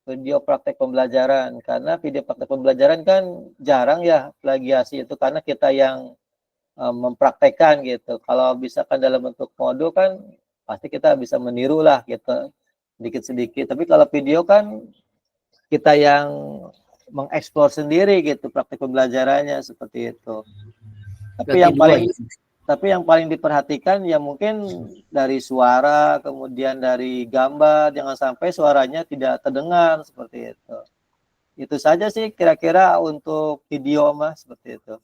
S1: Video praktek pembelajaran. Karena video praktek pembelajaran kan jarang ya plagiasi itu karena kita yang mempraktekkan gitu. Kalau misalkan dalam bentuk modul kan pasti kita bisa meniru lah gitu sedikit-sedikit. Tapi kalau video kan kita yang mengeksplor sendiri gitu praktek pembelajarannya seperti itu. Tapi yang paling diperhatikan ya mungkin dari suara, kemudian dari gambar, jangan sampai suaranya tidak terdengar seperti itu. Itu saja sih kira-kira untuk video Mas seperti itu.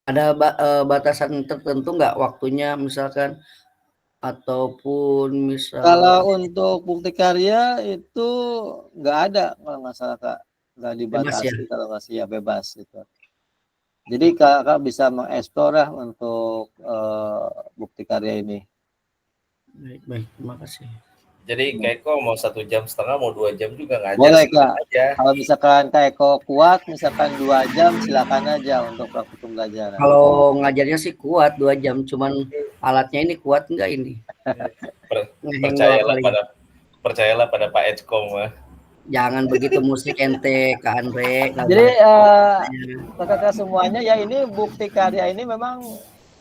S5: Ada batasan tertentu nggak waktunya misalkan ataupun misal
S1: Kalau untuk bukti karya itu nggak ada kalau nggak salah Kak, nggak
S5: bebas ya?
S1: dibatasi kalau nggak sih ya bebas gitu. Jadi Kakak bisa mengeksplor lah untuk bukti karya ini.
S5: Baik, terima kasih.
S4: Jadi kayak kok mau 1,5 jam mau 2 jam juga ngajar
S1: Boleh
S4: silakan
S1: Kak.
S4: aja.
S1: Kalau misalkan Kak Eko kuat, misalkan 2 jam, silakan aja untuk praktik pembelajaran.
S5: Kalau ngajarnya sih kuat 2 jam, cuman alatnya ini kuat nggak ini? Ngeheng doang
S4: Percayalah
S5: paling.
S4: percayalah pada Pak Eckom mah.
S5: Jangan begitu musik ente, Kak Andre. Nggak
S1: Jadi
S5: baik.
S1: kakak-kakak semuanya ya ini bukti karya ini memang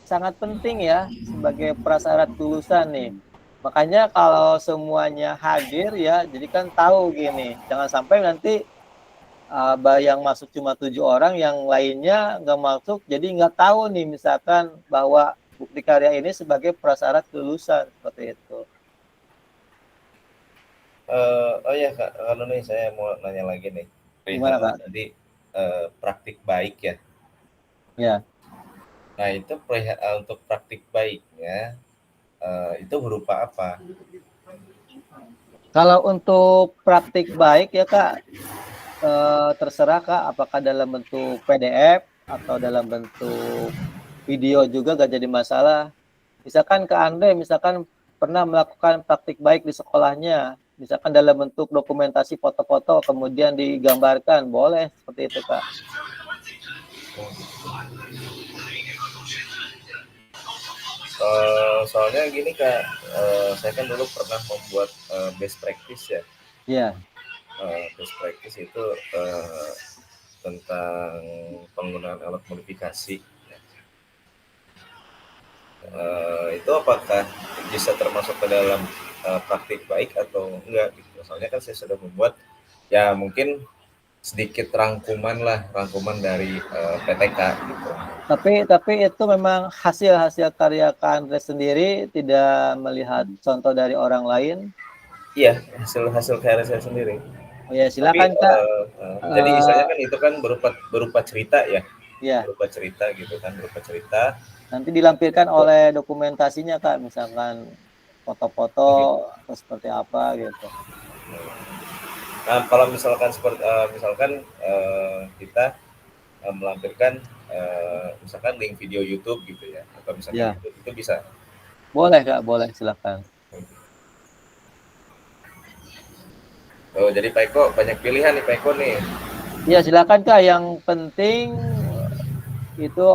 S1: sangat penting ya sebagai prasyarat kelulusan nih. Makanya kalau semuanya hadir ya, jadi kan tahu gini, jangan sampai nanti yang masuk cuma 7 orang, yang lainnya nggak masuk, jadi nggak tahu nih misalkan bahwa bukti karya ini sebagai prasyarat kelulusan seperti itu.
S4: Oh ya Kak, kalau nih saya mau nanya lagi nih.
S1: Gimana
S4: Perihal
S1: Kak?
S4: tadi praktik baik ya.
S1: Ya.
S4: Nah itu untuk praktik baiknya itu berupa apa?
S1: Kalau untuk praktik baik ya Kak, terserah Kak, apakah dalam bentuk PDF atau dalam bentuk video juga gak jadi masalah. Misalkan Kak Andre, misalkan pernah melakukan praktik baik di sekolahnya, misalkan dalam bentuk dokumentasi foto-foto kemudian digambarkan, boleh seperti itu Kak.
S4: Soalnya gini Kak, saya kan dulu pernah membuat best practice ya.
S1: Iya.
S4: Best practice itu tentang penggunaan alat modifikasi. Itu apakah bisa termasuk ke dalam praktik baik atau enggak gitu. Soalnya kan saya sudah membuat ya mungkin sedikit rangkuman dari PTK gitu.
S1: Tapi itu memang hasil karya Kak Andre sendiri, tidak melihat contoh dari orang lain.
S4: Iya, hasil karya saya sendiri.
S1: Oh ya,
S4: Tapi
S1: silakan Kak.
S4: jadi istilahnya kan itu kan berupa cerita ya.
S1: Ya,
S4: Berupa cerita gitu kan, berupa cerita.
S1: nanti dilampirkan oleh dokumentasinya Kak, misalkan foto-foto atau seperti apa gitu.
S4: Nah, kalau misalkan kita melampirkan misalkan link video YouTube gitu ya, atau misalkan
S1: Ya,
S4: itu bisa.
S1: boleh Kak, boleh silakan.
S4: Oh, jadi Pak Eko banyak pilihan nih Pak Eko nih.
S1: Ya, silakan Kak. Yang penting itu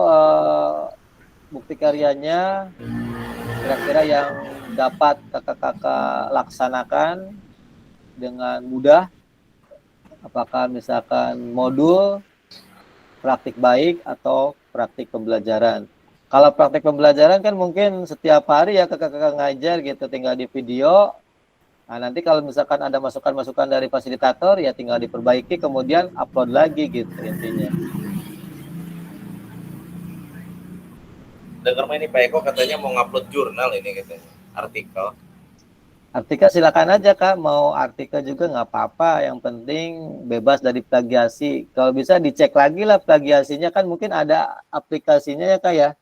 S1: bukti karyanya kira-kira yang dapat kakak-kakak laksanakan dengan mudah. Apakah misalkan modul, praktik baik, atau praktik pembelajaran. Kalau praktik pembelajaran kan mungkin setiap hari ya kakak-kakak ngajar gitu, tinggal di video. Nah, nanti kalau misalkan ada masukan-masukan dari fasilitator, ya tinggal diperbaiki, kemudian upload lagi gitu intinya.
S4: Dengar ini Pak Eko katanya mau ngupload jurnal ini katanya, artikel.
S1: Artikel silakan aja Kak, mau artikel juga nggak apa-apa, yang penting bebas dari plagiasi. Kalau bisa dicek lagi lah plagiasinya, kan mungkin ada aplikasinya ya Kak ya.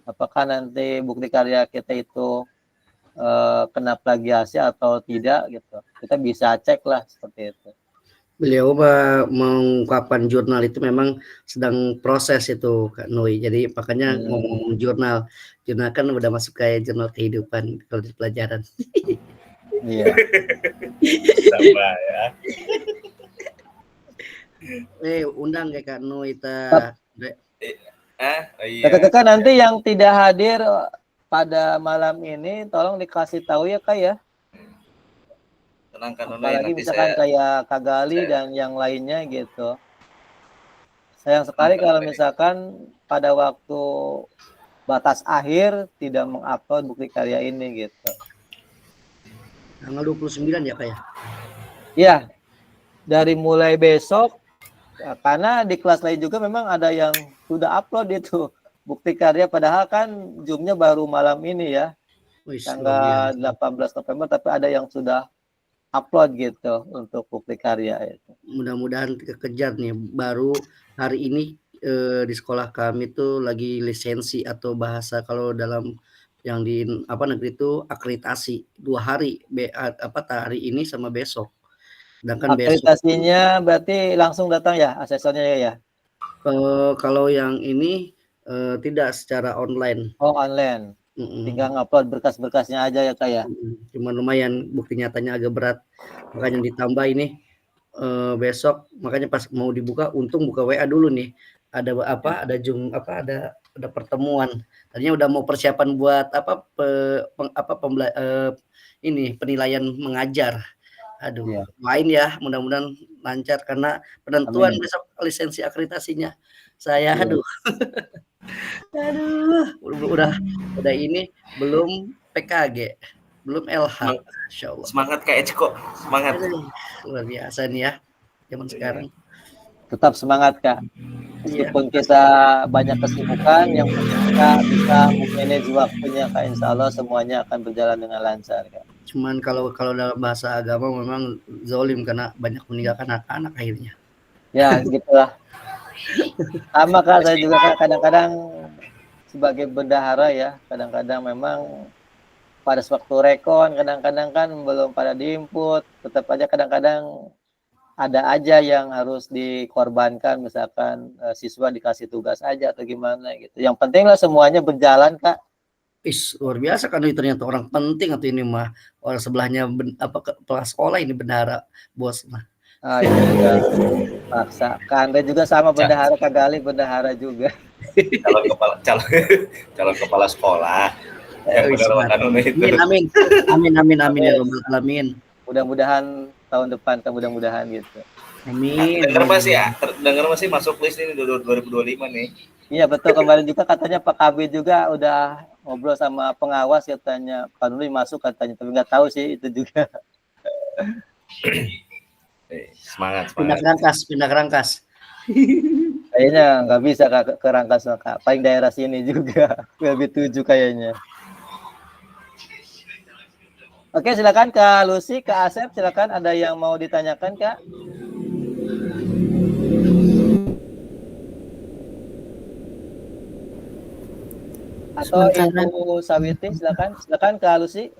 S1: Apakah nanti bukti karya kita itu kena plagiasi atau tidak gitu. Kita bisa cek lah seperti itu.
S5: Beliau mengungkapkan jurnal itu memang sedang proses itu Kak Noi. Jadi makanya ngomong jurnal. Jurnal kan udah masuk kayak jurnal kehidupan kalau di pelajaran.
S1: Iya.
S4: Sama ya.
S5: Undang kayak Kak Noi
S4: Iya.
S1: Kakak-kakak nanti yang tidak hadir pada malam ini tolong dikasih tahu ya Kak ya.
S4: Tenangkan Nona,
S1: Apalagi
S4: nanti
S1: misalkan kayak Kak Gali dan yang lainnya gitu. Sayang sekali kalau misalkan pada waktu batas akhir tidak mengupload bukti karya ini gitu.
S5: tanggal 29 ya Kak ya?
S1: Iya, dari mulai besok, karena di kelas lain juga memang ada yang sudah upload itu bukti karya, padahal kan Zoom-nya baru malam ini ya, tanggal 18 November, tapi ada yang sudah upload gitu untuk bukti karya itu.
S5: Mudah-mudahan kekejar nih, baru hari ini di sekolah kami tuh lagi lisensi atau bahasa kalau dalam yang di negeri itu akreditasi 2 hari hari ini sama besok. Sedangkan besok
S1: Akreditasinya berarti langsung datang ya asesornya ya?
S5: kalau yang ini tidak secara online.
S1: Oh, online.
S5: Mhm.
S1: Tinggal ngupload berkas-berkasnya aja ya, Kak, ya?
S5: Cuman lumayan bukti nyatanya agak berat. Makanya ditambah ini besok makanya pas mau dibuka untung buka WA dulu nih. Ada pertemuan. Tadinya udah mau persiapan buat ini penilaian mengajar. Aduh,
S1: Iya.
S5: doain ya mudah-mudahan lancar karena penentuan
S1: Amin.
S5: besok lisensi akreditasinya. Saya
S1: Iya.
S5: udah ini belum PKG, belum LH. Masyaallah.
S4: Semangat Kak Ecko, semangat.
S5: Aduh, luar biasa nih ya zaman sekarang.
S1: Tetap semangat, Kak.
S5: Iya.
S1: Meskipun kita banyak kesibukan, yang penting kita bisa memanage waktunya, Kak. Insya Allah semuanya akan berjalan dengan lancar, Kak.
S5: Cuman kalau kalau dalam bahasa agama memang zolim karena banyak meninggalkan anak-anak akhirnya.
S1: Ya, gitulah. Sama, Kak. Saya juga, Kak, kadang-kadang sebagai bendahara ya, kadang-kadang memang pada waktu rekon, kadang-kadang kan belum pada diinput, tetap aja kadang-kadang ada aja yang harus dikorbankan, misalkan siswa dikasih tugas aja atau gimana gitu. Yang penting lah semuanya berjalan, Kak.
S5: Luar biasa kan ini ternyata orang penting atau ini mah orang sebelahnya kepala sekolah ini bendahara bos mah.
S1: Ah, itu juga paksa. Kak Andre juga sama bendahara, Kak Gali bendahara juga.
S4: calon kepala sekolah yang benar makanan itu.
S5: Amin ya rabbal alamin.
S1: Mudah-mudahan tahun depan, Kak, mudah-mudahan gitu.
S5: Amin.
S4: Dengar masih masuk list ini 2025 nih.
S1: Iya betul, kemarin juga katanya Pak KB juga udah ngobrol sama pengawas katanya Pak Nuri masuk katanya, tapi nggak tahu sih itu juga.
S4: Semangat.
S5: Pindah kerangkas.
S1: Kayaknya nggak bisa Kak, ke Rangkas, Kak. Paling daerah sini juga. Lebih 7 kayaknya. Oke, silakan Kak Lucy, Kak Asep, silakan ada yang mau ditanyakan, Kak? Atau Ibu Sawiti, silakan Kak Lucy.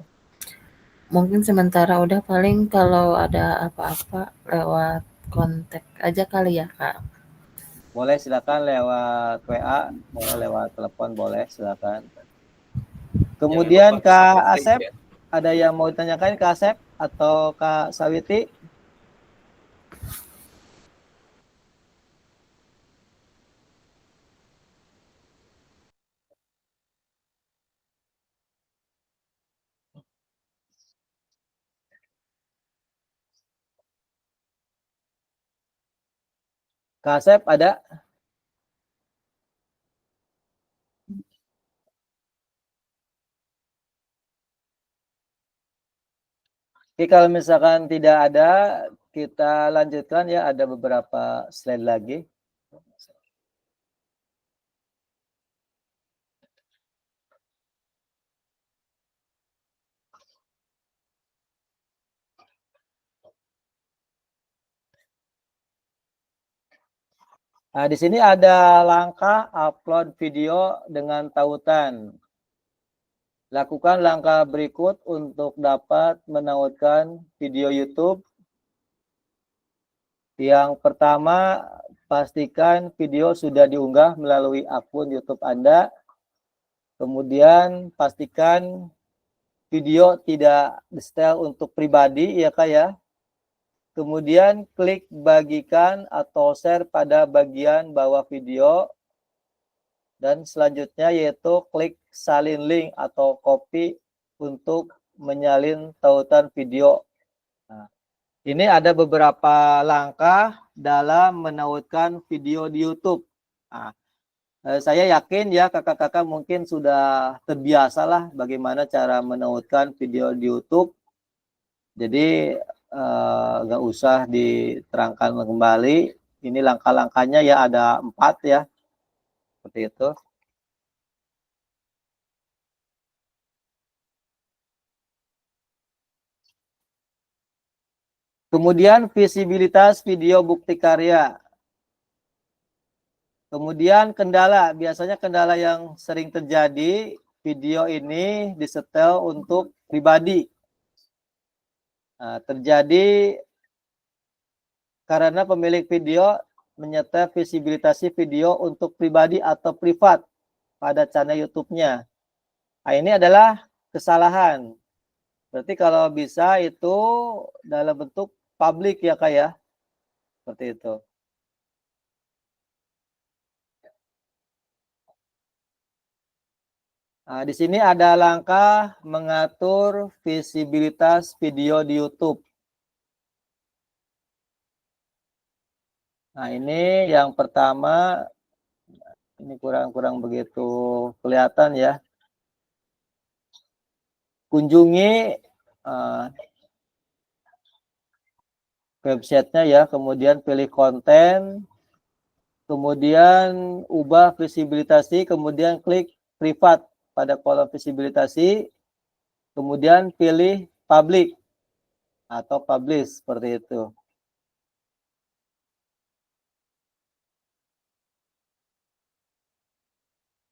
S3: Mungkin sementara udah, paling kalau ada apa-apa lewat kontak aja kali ya, Kak.
S1: Boleh silakan lewat WA, boleh lewat telepon, boleh silakan. Kemudian Kak Asep, ada yang mau ditanyakan Kak Asep atau Kak Sawiti? Kak Asep ada? Oke, kalau misalkan tidak ada, kita lanjutkan ya, ada beberapa slide lagi. Nah, di sini ada langkah upload video dengan tautan. Lakukan langkah berikut untuk dapat menautkan video YouTube. Yang pertama, pastikan video sudah diunggah melalui akun YouTube Anda. Kemudian pastikan video tidak di-setel untuk pribadi ya Kak ya. Kemudian klik bagikan atau share pada bagian bawah video. Dan selanjutnya yaitu klik salin link atau copy untuk menyalin tautan video. Nah, ini ada beberapa langkah dalam menautkan video di YouTube. Nah, saya yakin ya kakak-kakak mungkin sudah terbiasa lah bagaimana cara menautkan video di YouTube. Jadi nggak usah diterangkan kembali. Ini langkah-langkahnya ya ada 4 ya. Seperti itu. Kemudian visibilitas video bukti karya. Kemudian kendala, biasanya kendala yang sering terjadi, video ini disetel untuk pribadi. Nah, terjadi karena pemilik video menyetel visibilitas video untuk pribadi atau privat pada channel YouTube-nya. Nah, ini adalah kesalahan. Berarti kalau bisa itu dalam bentuk publik ya Kak ya. Seperti itu. Nah, di sini ada langkah mengatur visibilitas video di YouTube. Nah, ini yang pertama, ini kurang begitu kelihatan ya. Kunjungi websitenya ya, kemudian pilih konten, kemudian ubah visibilitasi, kemudian klik privat pada kolom visibilitasi, kemudian pilih public atau publish seperti itu.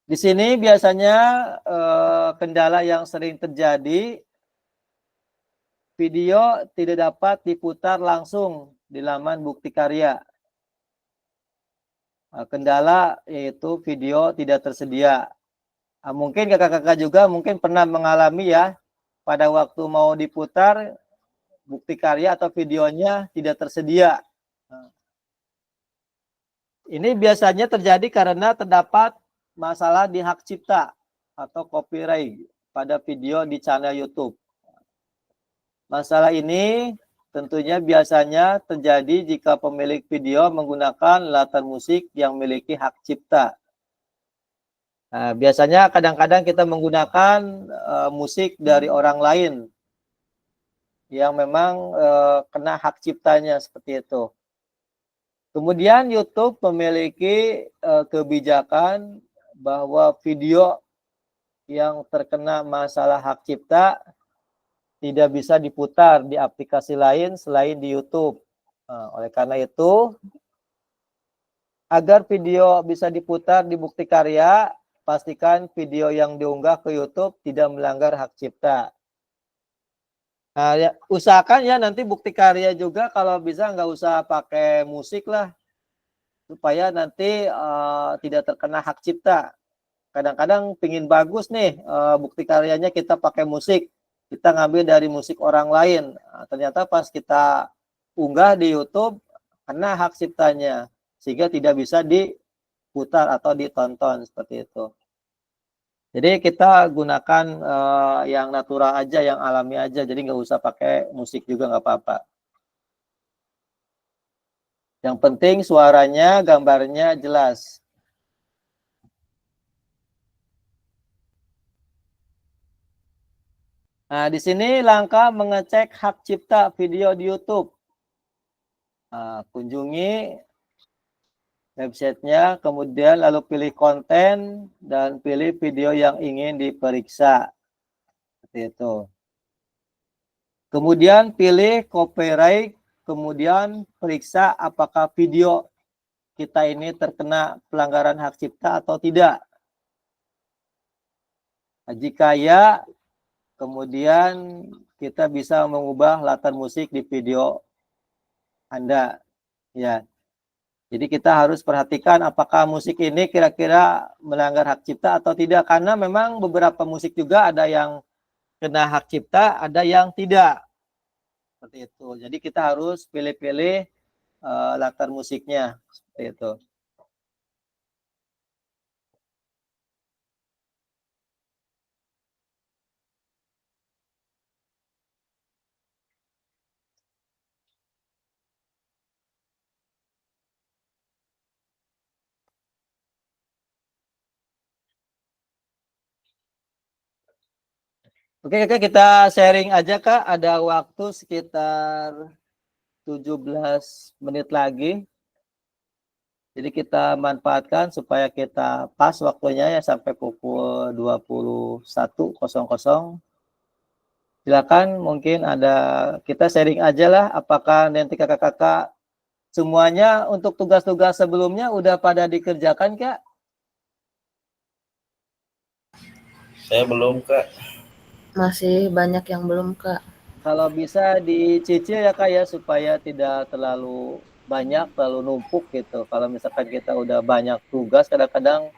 S1: Di sini biasanya kendala yang sering terjadi, video tidak dapat diputar langsung di laman bukti karya. Kendala yaitu video tidak tersedia. Mungkin kakak-kakak juga mungkin pernah mengalami ya, pada waktu mau diputar bukti karya atau videonya tidak tersedia. Ini biasanya terjadi karena terdapat masalah di hak cipta atau copyright pada video di channel YouTube. Masalah ini tentunya biasanya terjadi jika pemilik video menggunakan latar musik yang memiliki hak cipta. Nah, biasanya kadang-kadang kita menggunakan musik dari orang lain yang memang kena hak ciptanya seperti itu. Kemudian YouTube memiliki kebijakan bahwa video yang terkena masalah hak cipta tidak bisa diputar di aplikasi lain selain di YouTube. Oleh karena itu, agar video bisa diputar di bukti karya, pastikan video yang diunggah ke YouTube tidak melanggar hak cipta. Nah, ya, usahakan ya nanti bukti karya juga kalau bisa nggak usah pakai musik lah, supaya nanti tidak terkena hak cipta. Kadang-kadang pingin bagus nih bukti karyanya kita pakai musik, kita ngambil dari musik orang lain. Nah, ternyata pas kita unggah di YouTube kena hak ciptanya, sehingga tidak bisa diputar atau ditonton seperti itu. Jadi kita gunakan yang natural aja, yang alami aja, jadi nggak usah pakai musik juga nggak apa-apa. Yang penting suaranya, gambarnya jelas. Nah, di sini langkah mengecek hak cipta video di YouTube. Nah, kunjungi websitenya, kemudian lalu pilih konten dan pilih video yang ingin diperiksa. Seperti itu. Kemudian pilih copyright, kemudian periksa apakah video kita ini terkena pelanggaran hak cipta atau tidak. Nah, jika ya, kemudian kita bisa mengubah latar musik di video Anda. Ya. Jadi kita harus perhatikan apakah musik ini kira-kira melanggar hak cipta atau tidak. Karena memang beberapa musik juga ada yang kena hak cipta, ada yang tidak. Seperti itu. Jadi kita harus pilih-pilih latar musiknya. Seperti itu. Oke, kita sharing aja Kak. Ada waktu sekitar 17 menit lagi. Jadi kita manfaatkan supaya kita pas waktunya ya sampai pukul 21.00. Silakan mungkin ada, kita sharing aja lah apakah nanti kakak-kakak semuanya untuk tugas-tugas sebelumnya udah pada dikerjakan, Kak?
S4: Saya belum, Kak.
S3: Masih banyak yang belum, Kak.
S1: Kalau bisa dicicil ya, Kak, ya, supaya tidak terlalu banyak, terlalu numpuk gitu. Kalau misalkan kita udah banyak tugas, kadang-kadang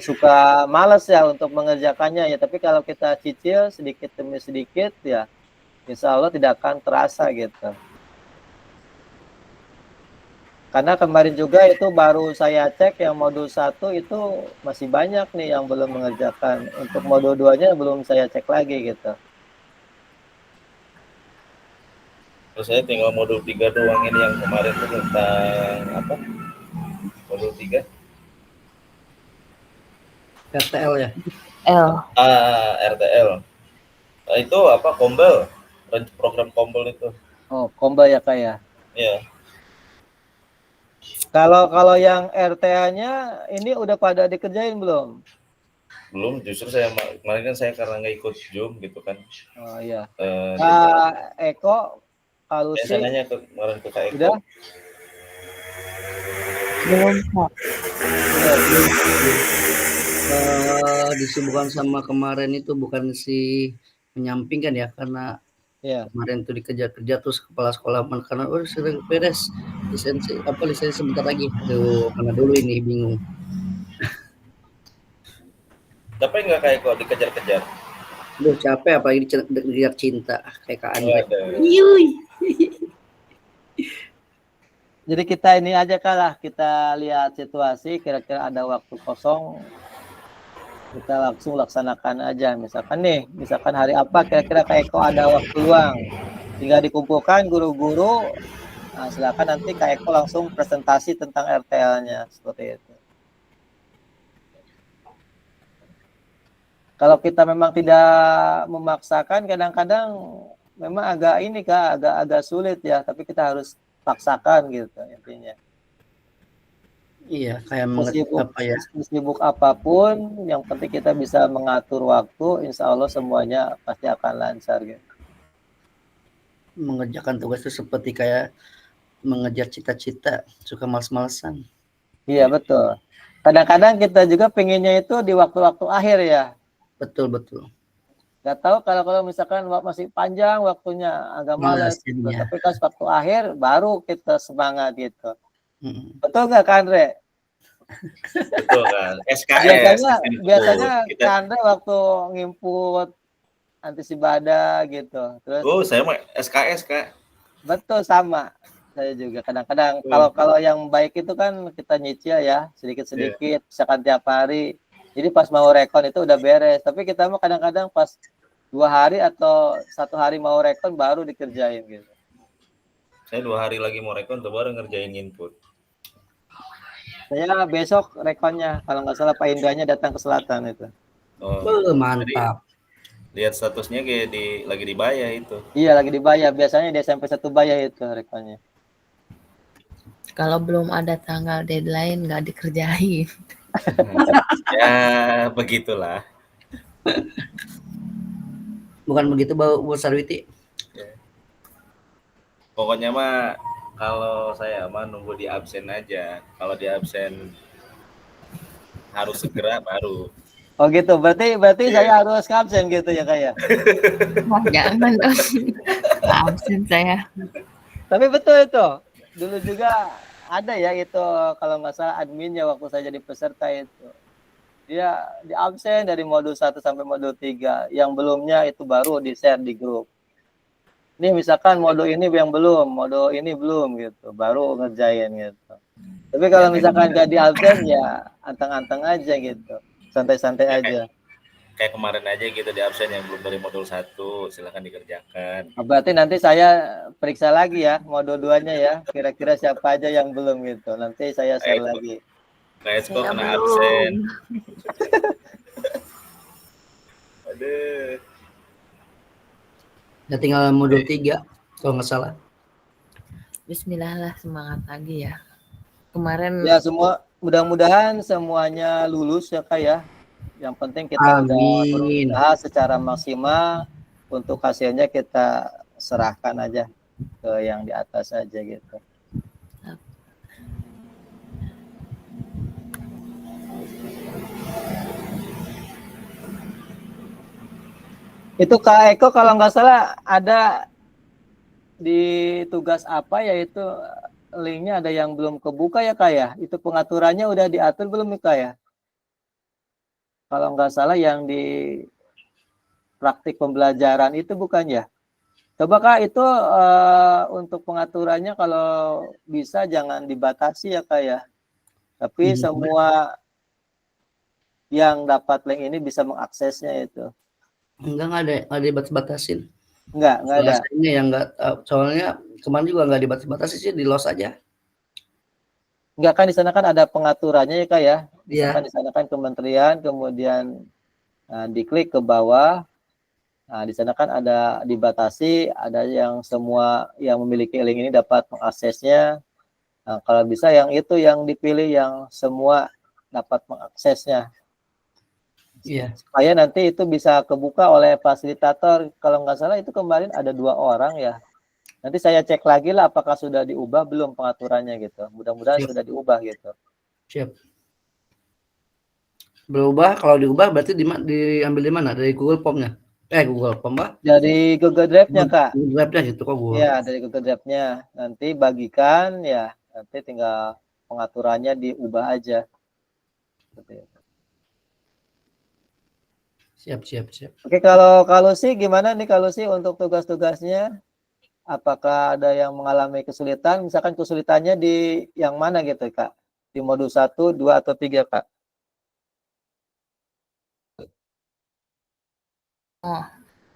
S1: suka males ya untuk mengerjakannya ya. Tapi kalau kita cicil sedikit demi sedikit ya, insya Allah tidak akan terasa gitu. Karena kemarin juga itu baru saya cek yang modul 1 itu masih banyak nih yang belum mengerjakan. Untuk modul 2-nya belum saya cek lagi gitu.
S4: Terus saya tinggal modul 3 doang ini yang kemarin tuh tentang apa? Modul 3.
S5: RTL ya.
S3: L.
S4: RTL. Nah, itu apa? Kombel. Program Kombel itu.
S1: Oh, Kombel ya, Kak, ya.
S4: Iya.
S1: Kalau yang RTA-nya ini udah pada dikerjain belum?
S4: Belum, justru saya kemarin kan saya karena nggak ikut Zoom gitu kan.
S1: Oh iya.
S4: Eh,
S1: Kak Eko, Kak
S4: saya
S1: Lucy,
S4: nanya kemarin ke Kak Eko.
S1: udah?
S3: Belum, Kak.
S5: Disibukkan sama kemarin itu bukan si menyampingkan ya, karena
S1: Iya.
S5: kemarin tuh dikejar-kejar terus kepala sekolah karena sudah beres lisensi sebentar lagi. Aduh, mana dulu ini bingung.
S4: Capek nggak Kak Eko dikejar-kejar?
S5: Aduh, capek apalagi dikejar cinta kayak Kak Andre.
S4: Waduh.
S5: Yui.
S1: Jadi kita ini aja kalah, kita lihat situasi, kira-kira ada waktu kosong, kita langsung laksanakan aja. Misalkan hari apa kira-kira Kak Eko ada waktu luang, tinggal dikumpulkan guru-guru, nah, silakan nanti Kak Eko langsung presentasi tentang RTL-nya, seperti itu. Kalau kita memang tidak memaksakan, kadang-kadang memang agak ini Kak, agak sulit ya, tapi kita harus paksakan gitu intinya.
S5: Iya, kayak
S1: sibuk apapun, yang penting kita bisa mengatur waktu, insya Allah semuanya pasti akan lancar gitu.
S5: Mengerjakan tugas itu seperti kayak mengejar cita-cita, suka males-malesan.
S1: Iya betul. Kadang-kadang kita juga pengennya itu di waktu-waktu akhir ya.
S5: Betul.
S1: Gak tahu kalau misalkan masih panjang waktunya agak malas gitu. Tapi pas waktu akhir baru kita semangat gitu. Betul nggak Kak Andre?
S4: Betul kan. SKS.
S1: Biasanya Kak Andre waktu nginput antisibada gitu. Terus
S4: saya mah SKS Kak.
S1: Betul sama. Saya juga kadang-kadang kalau yang baik itu kan kita nyicil ya sedikit-sedikit, misalkan tiap hari. Jadi pas mau rekon itu udah beres. Tapi kita mah kadang-kadang pas 2 hari atau 1 hari mau rekon baru dikerjain gitu.
S4: Saya 2 hari lagi mau rekon tuh baru ngerjain input.
S1: Saya besok rekonnya, kalau nggak salah Pak Indranya datang ke selatan itu.
S5: Oh, mantap.
S4: Lihat statusnya kayak lagi dibayar itu.
S1: Iya lagi dibayar. Biasanya di SMP 1 bayar itu rekonnya.
S3: Kalau belum ada tanggal deadline nggak dikerjain.
S4: Ya begitulah.
S5: Bukan begitu Bu Sarwiti?
S4: Pokoknya mah kalau saya mah nunggu di absen aja. Kalau di absen harus segera baru.
S1: Oh gitu. Berarti saya harus absen gitu ya Kak ya.
S3: Jangan dong. Absen saya.
S1: Tapi betul itu. Dulu juga ada ya itu kalau nggak salah adminnya waktu saya jadi peserta itu. Dia di absen dari modul 1 sampai modul 3. Yang belumnya itu baru di-share di grup. Ini misalkan modul ini yang belum, modul ini belum gitu. Baru ngerjain gitu. Tapi kalau misalkan nggak di absen ya anteng-anteng aja gitu. Santai-santai aja.
S4: Kayak kemarin aja gitu di absen yang belum dari modul 1, silakan dikerjakan.
S1: Berarti nanti saya periksa lagi ya modul 2-nya ya. Kira-kira siapa aja yang belum gitu. Nanti saya share lagi.
S4: Guys, kok kena absen. Aduh.
S5: Ya tinggal modul 3 kalau nggak salah.
S3: Bismillah lah, semangat lagi ya. Kemarin
S1: ya semua mudah-mudahan semuanya lulus ya Kak ya. Yang penting kita udah berusaha secara maksimal, untuk hasilnya kita serahkan aja ke yang di atas aja gitu. Itu Kak Eko kalau nggak salah ada di tugas apa yaitu linknya ada yang belum kebuka ya Kak ya? Itu pengaturannya udah diatur belum nih Kak ya? Kalau nggak salah yang di praktik pembelajaran itu bukan ya? Coba Kak itu untuk pengaturannya kalau bisa jangan dibatasi ya Kak ya. Tapi semua yang dapat link ini bisa mengaksesnya itu.
S5: Enggak ada dibatas-batasin.
S1: Enggak ada.
S5: Bahasanya yang enggak, soalnya kemarin juga enggak dibatas-batasi sih, di-loss aja.
S1: Enggak kan di sana kan ada pengaturannya ya Kak ya.
S5: Iya.
S1: Di sana kan kementerian, kemudian diklik ke bawah. Nah, di sana kan ada dibatasi, ada yang semua yang memiliki link ini dapat mengaksesnya. Nah, kalau bisa yang itu yang dipilih yang semua dapat mengaksesnya.
S5: Iya.
S1: Supaya nanti itu bisa kebuka oleh fasilitator. Kalau nggak salah itu kemarin ada 2 orang ya. Nanti saya cek lagi lah apakah sudah diubah belum pengaturannya gitu. Mudah-mudahan
S5: Siap.
S1: sudah diubah gitu.
S5: Siap. Berubah, kalau diubah berarti diambil di mana? Dari Google Form-nya? Google Form apa?
S1: Dari Google Drive-nya Kak.
S5: Google Drive-nya gitu kok Google.
S1: Iya, dari Google Drive-nya. Nanti bagikan ya, nanti tinggal pengaturannya diubah aja. Seperti itu.
S5: Siap.
S1: Oke, kalau sih gimana nih kalau sih untuk tugas-tugasnya? Apakah ada yang mengalami kesulitan? Misalkan kesulitannya di yang mana gitu, Kak? Di modul 1, 2, atau 3, Kak?
S3: Oh,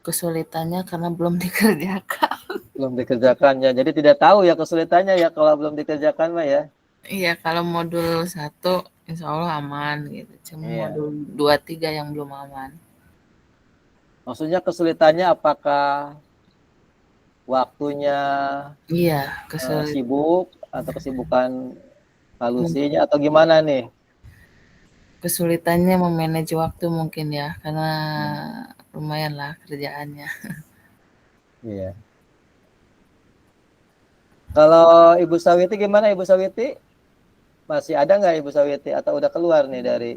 S3: kesulitannya karena belum dikerjakan.
S1: Belum dikerjakannya. Jadi tidak tahu ya kesulitannya ya kalau belum dikerjakan mah ya.
S3: Iya, kalau modul 1 insya Allah aman gitu. Cuma
S1: Iya.
S3: modul 2, 3 yang belum aman.
S1: Maksudnya kesulitannya apakah waktunya
S3: Iya,
S1: sibuk atau kesibukan halusinya atau gimana nih?
S3: kesulitannya memanage waktu mungkin ya, karena lumayan lah kerjaannya.
S1: Iya. Kalau Ibu Sawiti gimana Ibu Sawiti? Masih ada nggak Ibu Sawiti atau udah keluar nih dari?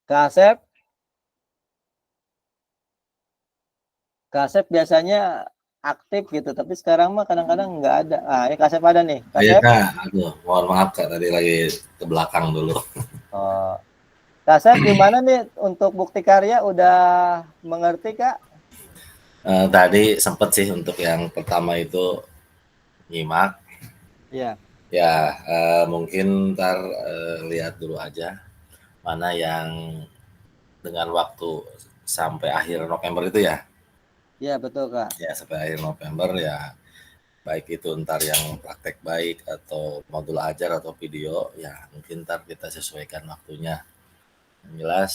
S1: Kak Asep biasanya aktif gitu, tapi sekarang mah kadang-kadang nggak ada. Ini Kak Asep ada nih. Kak
S6: Iya
S1: Asep?
S6: Kak, aduh mohon maaf Kak tadi lagi ke belakang dulu.
S1: Oh. Kak Asep gimana nih untuk bukti karya udah mengerti Kak?
S6: Tadi sempet sih untuk yang pertama itu nyimak.
S1: Iya.
S6: Ya mungkin ntar lihat dulu aja mana yang dengan waktu sampai akhir November itu ya.
S1: Iya betul Kak.
S6: Ya sampai akhir November ya, baik itu ntar yang praktek baik atau modul ajar atau video ya mungkin ntar kita sesuaikan waktunya. Yang jelas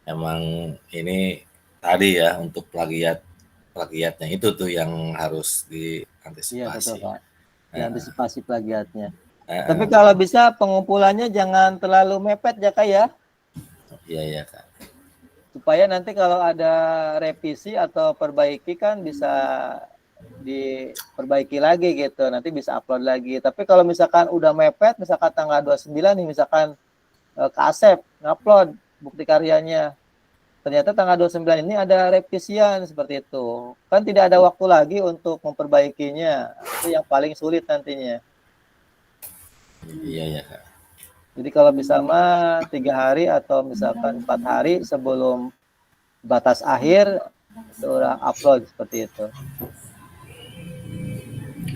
S6: emang ini tadi ya untuk plagiatnya itu tuh yang harus
S1: Iya betul
S6: diantisipasi.
S1: Kak. Diantisipasi plagiatnya.
S6: Eh,
S1: Tapi kalau bisa pengumpulannya jangan terlalu mepet ya Kak ya.
S6: iya Kak.
S1: Supaya nanti kalau ada revisi atau perbaiki kan bisa diperbaiki lagi gitu. Nanti bisa upload lagi. Tapi kalau misalkan udah mepet, misalkan tanggal 29 nih, misalkan Kak Asep ngupload bukti karyanya. Ternyata tanggal 29 ini ada revisian seperti itu. Kan tidak ada waktu lagi untuk memperbaikinya. Itu yang paling sulit nantinya.
S6: Iya Kak.
S1: Jadi kalau bisa mah 3 hari atau misalkan 4 hari sebelum batas akhir itu udah upload seperti itu.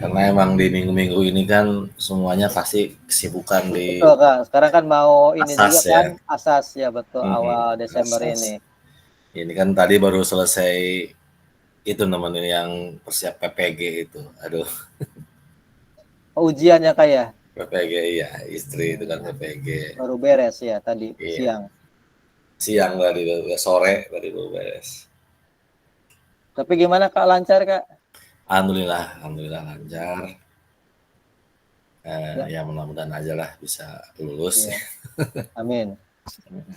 S6: Karena emang di minggu-minggu ini kan semuanya pasti kesibukan di
S1: Betul Kak. Sekarang kan mau ini
S6: asas
S1: juga
S6: ya.
S1: kan asas ya betul awal Desember
S6: Asas.
S1: ini.
S6: Ini kan tadi baru selesai itu nemenin yang persiap PPG itu. Aduh,
S1: Ujiannya Kak ya.
S6: PPG ya, istri itu kan PPG.
S1: Baru beres ya tadi
S6: Iya.
S1: siang.
S6: Siang tadi sore tadi baru beres.
S1: Tapi gimana Kak, lancar Kak?
S6: Alhamdulillah lancar. Ya mudah-mudahan aja lah bisa lulus.
S1: Iya. Amin.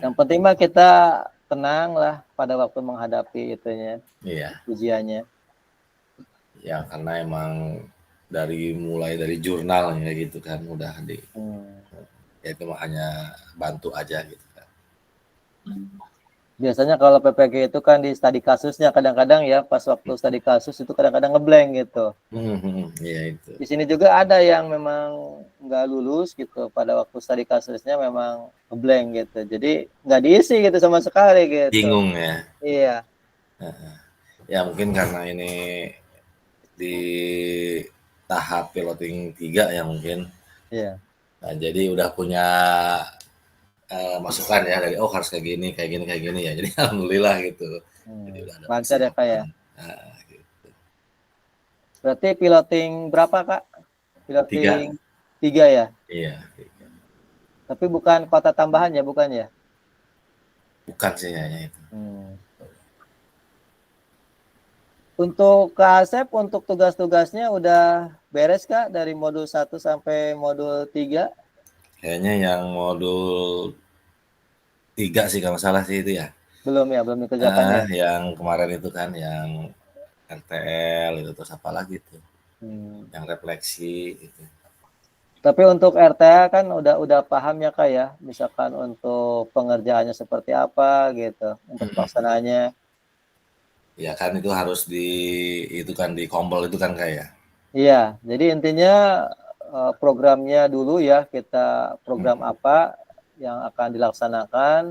S1: Yang penting mah kita tenang lah pada waktu menghadapi itunya,
S6: Iya,
S1: ujiannya.
S6: ya karena emang mulai dari jurnal ya gitu kan udah ya itu mah hanya bantu aja gitu kan.
S1: Biasanya kalau PPG itu kan di studi kasusnya kadang-kadang ya pas waktu studi kasus itu kadang-kadang ngeblank gitu.
S6: Iya itu.
S1: Di sini juga ada yang memang nggak lulus gitu pada waktu studi kasusnya memang ngeblank gitu. Jadi nggak diisi gitu sama sekali gitu.
S6: Bingung ya.
S1: Iya,
S6: Ya mungkin karena ini di tahap piloting 3 ya mungkin.
S1: iya.
S6: Nah, jadi udah punya masukan ya dari harus kayak gini, kayak gini, kayak gini ya. Jadi alhamdulillah gitu. Jadi udah ada
S1: Lancar ya Kak ya.
S6: persiapan. Nah, gitu.
S1: Berarti piloting berapa Kak?
S6: 3.
S1: Piloting 3 ya.
S6: Iya.
S1: Tapi bukan kota tambahan ya, bukan ya?
S6: Bukan sih kayaknya itu.
S1: Untuk Kak Asep, untuk tugas-tugasnya udah beres Kak dari modul 1 sampai modul 3?
S6: Kayaknya yang modul 3 sih kalau salah sih itu ya.
S1: Belum ya, belum dikerjakan ya?
S6: Yang kemarin itu kan yang RTL itu terus apa lagi tuh? Yang refleksi itu.
S1: Tapi untuk RTA kan udah paham ya Kak ya, misalkan untuk pengerjaannya seperti apa gitu, untuk pelaksanaannya.
S6: Ya kan itu harus itu kan di kompol itu kan kayak.
S1: Iya, jadi intinya programnya dulu ya, kita program apa yang akan dilaksanakan.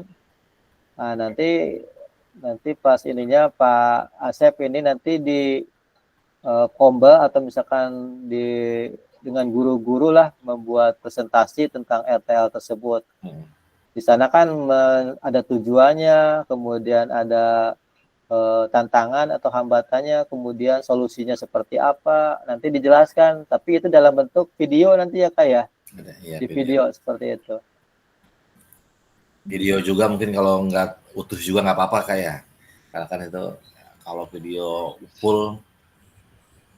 S1: Nah, nanti pas ininya Pak Asep ini nanti di Komba atau misalkan dengan guru-guru lah membuat presentasi tentang RTL tersebut. Di sana kan ada tujuannya, kemudian ada tantangan atau hambatannya, kemudian solusinya seperti apa, nanti dijelaskan. Tapi itu dalam bentuk video nanti ya Kak ya,
S6: Ya,
S1: di video seperti itu.
S6: Video juga mungkin kalau nggak utuh juga nggak apa-apa kayak. Karena kan itu kalau video full.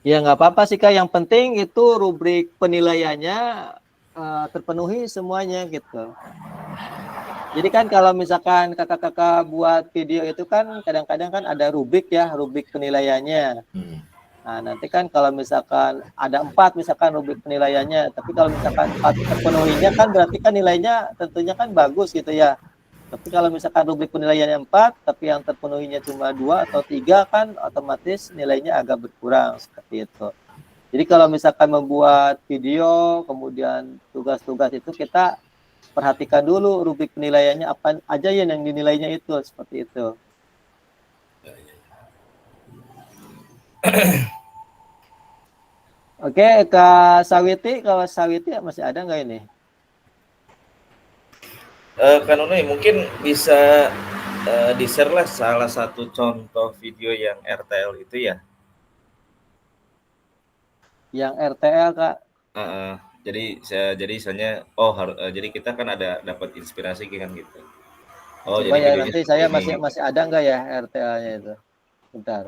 S1: Ya nggak apa-apa sih Kak, yang penting itu rubrik penilaiannya terpenuhi semuanya gitu. Jadi kan kalau misalkan kakak-kakak buat video itu kan kadang-kadang kan ada rubrik ya, rubrik penilaiannya. Nah nanti kan kalau misalkan ada 4 misalkan rubrik penilaiannya, tapi kalau misalkan 4 terpenuhinya kan berarti kan nilainya tentunya kan bagus gitu ya. Tapi kalau misalkan rubrik penilaiannya 4, tapi yang terpenuhinya cuma 2 atau 3 kan otomatis nilainya agak berkurang seperti itu. Jadi kalau misalkan membuat video, kemudian tugas-tugas itu kita perhatikan dulu rubrik penilaiannya apa aja ya yang dinilainya itu, seperti itu. Oke, Kak Sawiti, kalau Sawiti masih ada nggak ini?
S4: Kan Unai mungkin bisa di-share lah salah satu contoh video yang RTL itu ya.
S1: Yang RTL Kak.
S4: Jadi misalnya jadi kita kan ada dapat inspirasi kan gitu.
S1: Coba
S4: Jadi
S1: ya
S4: videonya
S1: nanti saya
S4: ini.
S1: masih ada nggak ya RTL-nya itu? Bentar.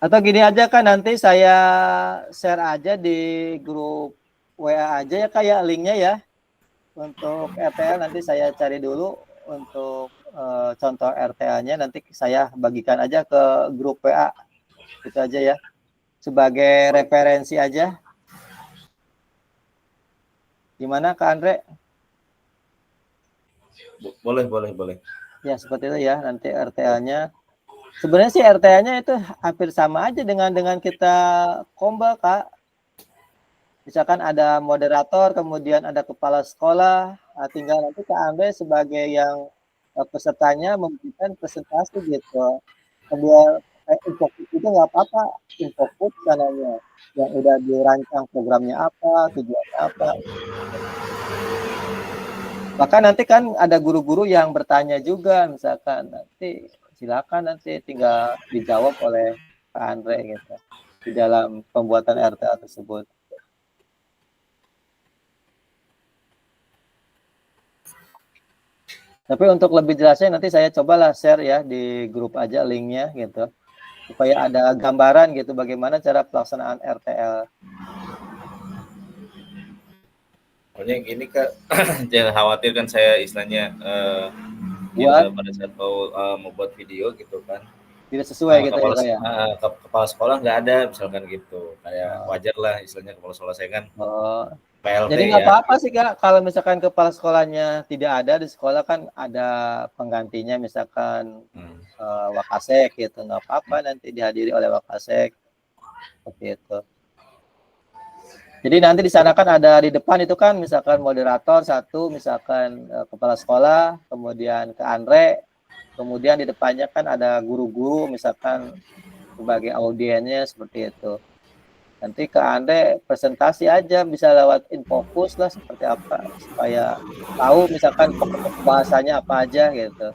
S1: Atau gini aja kan nanti saya share aja di grup WA aja ya kayak linknya ya. Untuk RTL nanti saya cari dulu untuk contoh RTL-nya nanti saya bagikan aja ke grup WA. Itu aja ya. Sebagai referensi aja. Gimana Kak Andre?
S4: Boleh.
S1: Ya seperti itu ya nanti RTL-nya. Sebenarnya sih RTL-nya itu hampir sama aja dengan kita Komba Kak. Misalkan ada moderator, kemudian ada kepala sekolah, tinggal nanti Kak Andre sebagai yang pesertanya memberikan presentasi gitu. Sambil infokus itu nggak apa-apa, infokus kanalnya yang udah dirancang programnya apa, tujuannya apa. Bahkan nanti kan ada guru-guru yang bertanya juga, misalkan nanti silakan nanti tinggal dijawab oleh Kak Andre gitu di dalam pembuatan RTA tersebut. Tapi untuk lebih jelasnya nanti saya cobalah share ya di grup aja linknya gitu. Supaya ada gambaran gitu bagaimana cara pelaksanaan RTL.
S4: Pokoknya gini Kak, jangan khawatir kan saya istilahnya
S1: Buat
S4: pada saat mau buat video gitu kan.
S1: tidak sesuai gitu ya
S4: Kepala
S1: Kak ya.
S4: kepala sekolah nggak ada misalkan gitu. Kayak
S1: Oh.
S4: wajar lah istilahnya kepala sekolah saya kan
S1: Oh.
S4: PLT
S1: Jadi nggak
S4: ya.
S1: apa-apa sih Kak, kalau misalkan kepala sekolahnya tidak ada di sekolah kan ada penggantinya misalkan Wakasek gitu, nggak apa-apa nanti dihadiri oleh Wakasek seperti itu. Jadi nanti di sana kan ada di depan itu kan misalkan moderator satu, misalkan kepala sekolah, kemudian ke Andre, kemudian di depannya kan ada guru-guru misalkan sebagai audiennya seperti itu. Nanti ke Andre presentasi aja bisa lewat Infocus lah seperti apa supaya tahu misalkan pokok bahasanya apa aja gitu.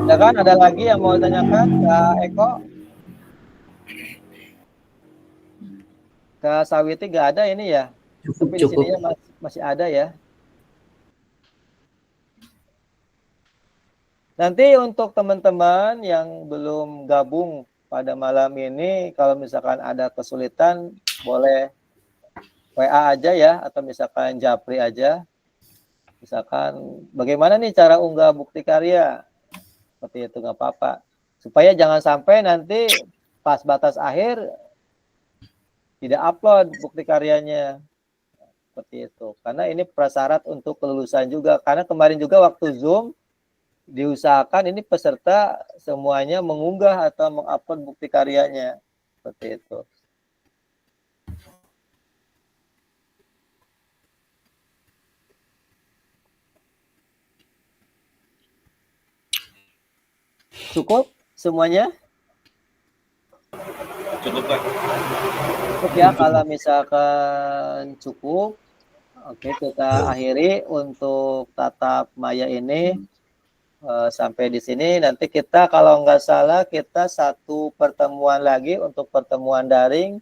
S1: Ya kan ada lagi yang mau ditanyakan Kak Eko? Kak Sawiti nggak ada ini ya? Tapi di
S5: Cukup.
S1: sininya masih ada ya. Nanti untuk teman-teman yang belum gabung pada malam ini, kalau misalkan ada kesulitan, boleh WA aja ya, atau misalkan Japri aja. Misalkan bagaimana nih cara unggah bukti karya? Seperti itu nggak apa-apa. Supaya jangan sampai nanti pas batas akhir tidak upload bukti karyanya. Seperti itu. Karena ini prasyarat untuk kelulusan juga. Karena kemarin juga waktu Zoom, diusahakan ini peserta semuanya mengunggah atau mengupload bukti karyanya. Seperti itu. Cukup semuanya?
S4: Cukup Kak.
S1: Cukup ya, kalau misalkan cukup, oke kita akhiri untuk tatap maya ini sampai di sini. Nanti kita kalau nggak salah kita satu pertemuan lagi untuk pertemuan daring.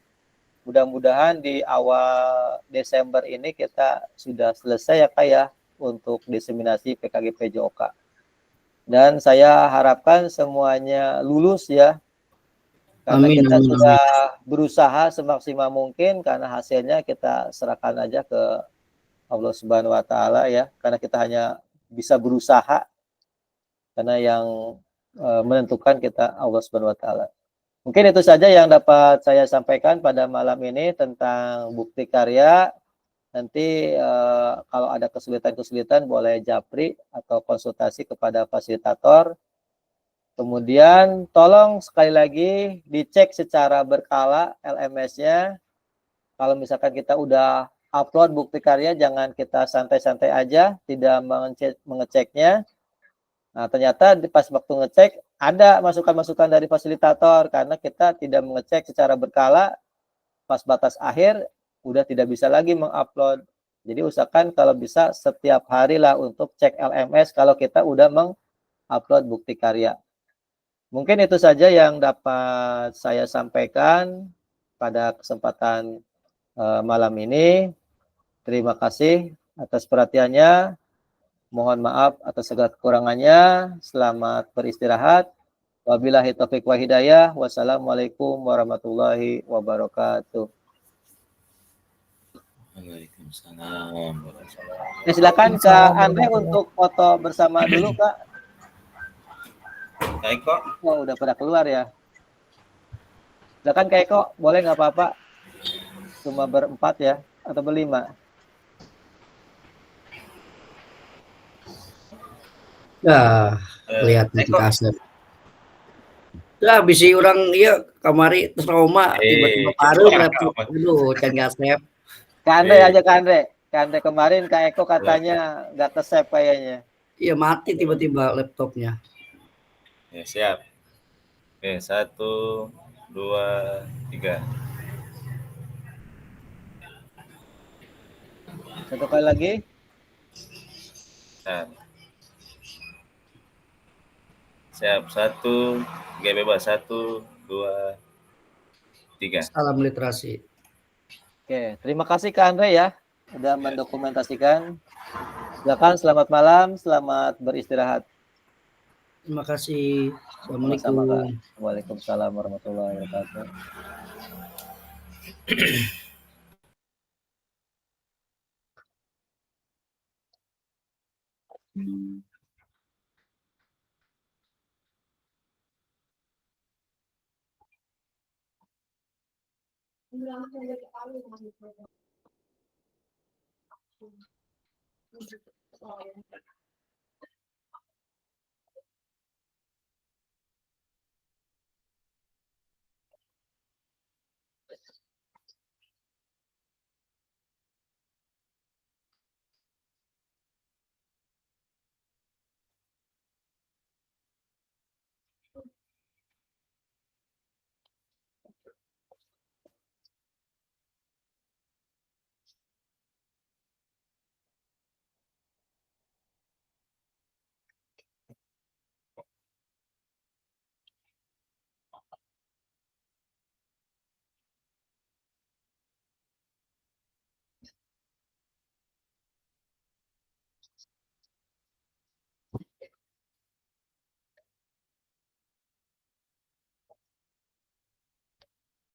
S1: Mudah-mudahan di awal Desember ini kita sudah selesai ya Kak ya untuk diseminasi PKG PJOK. Dan saya harapkan semuanya lulus ya. Karena
S5: Amin,
S1: kita
S5: amin,
S1: sudah berusaha semaksimal mungkin, karena hasilnya kita serahkan aja ke Allah Subhanahu wa taala ya. Karena kita hanya bisa berusaha, karena yang menentukan kita Allah Subhanahu wa taala. Mungkin itu saja yang dapat saya sampaikan pada malam ini tentang bukti karya. Nanti kalau ada kesulitan-kesulitan boleh japri atau konsultasi kepada fasilitator. Kemudian tolong sekali lagi dicek secara berkala LMS-nya. Kalau misalkan kita udah upload bukti karya, jangan kita santai-santai aja, tidak mengeceknya. Nah, ternyata pas waktu ngecek, ada masukan-masukan dari fasilitator, karena kita tidak mengecek secara berkala, pas batas akhir, udah tidak bisa lagi mengupload. Jadi usahakan kalau bisa setiap hari lah untuk cek LMS kalau kita udah mengupload bukti karya. Mungkin itu saja yang dapat saya sampaikan pada kesempatan malam ini. Terima kasih atas perhatiannya. Mohon maaf atas segala kekurangannya. Selamat beristirahat. Wabillahi taufiq wa hidayah. Wassalamualaikum warahmatullahi wabarakatuh.
S6: Waalaikumsalam.
S1: Ya, silakan Kak Andre untuk foto bersama dulu Kak.
S4: Kak Eko.
S1: Oh, udah pada keluar ya. Silakan Kak Eko, boleh nggak apa-apa? Cuma berempat ya, atau berlima?
S5: Ya, lihat
S4: Eko.
S5: kasar. Ya, bisi orang iya kamari trauma tiba-tiba paru laptop. Aduh, can gasep.
S1: Kak Andre aja Kak Andre. Kak Andre kemarin Kak Eko katanya nggak ke-save kayaknya.
S5: Iya, mati tiba-tiba laptopnya.
S4: Ya, siap. Oke, 1, 2, 3.
S1: Satu kali lagi.
S4: Siap. 1, gak bebas 1, 2, 3.
S5: Salam literasi.
S1: Oke, terima kasih Kak Andre ya sudah mendokumentasikan. Silakan, selamat malam, selamat beristirahat.
S5: Terima kasih.
S1: Sama-sama Kak.
S5: Assalamualaikum.
S1: Waalaikumsalam warahmatullahi wabarakatuh.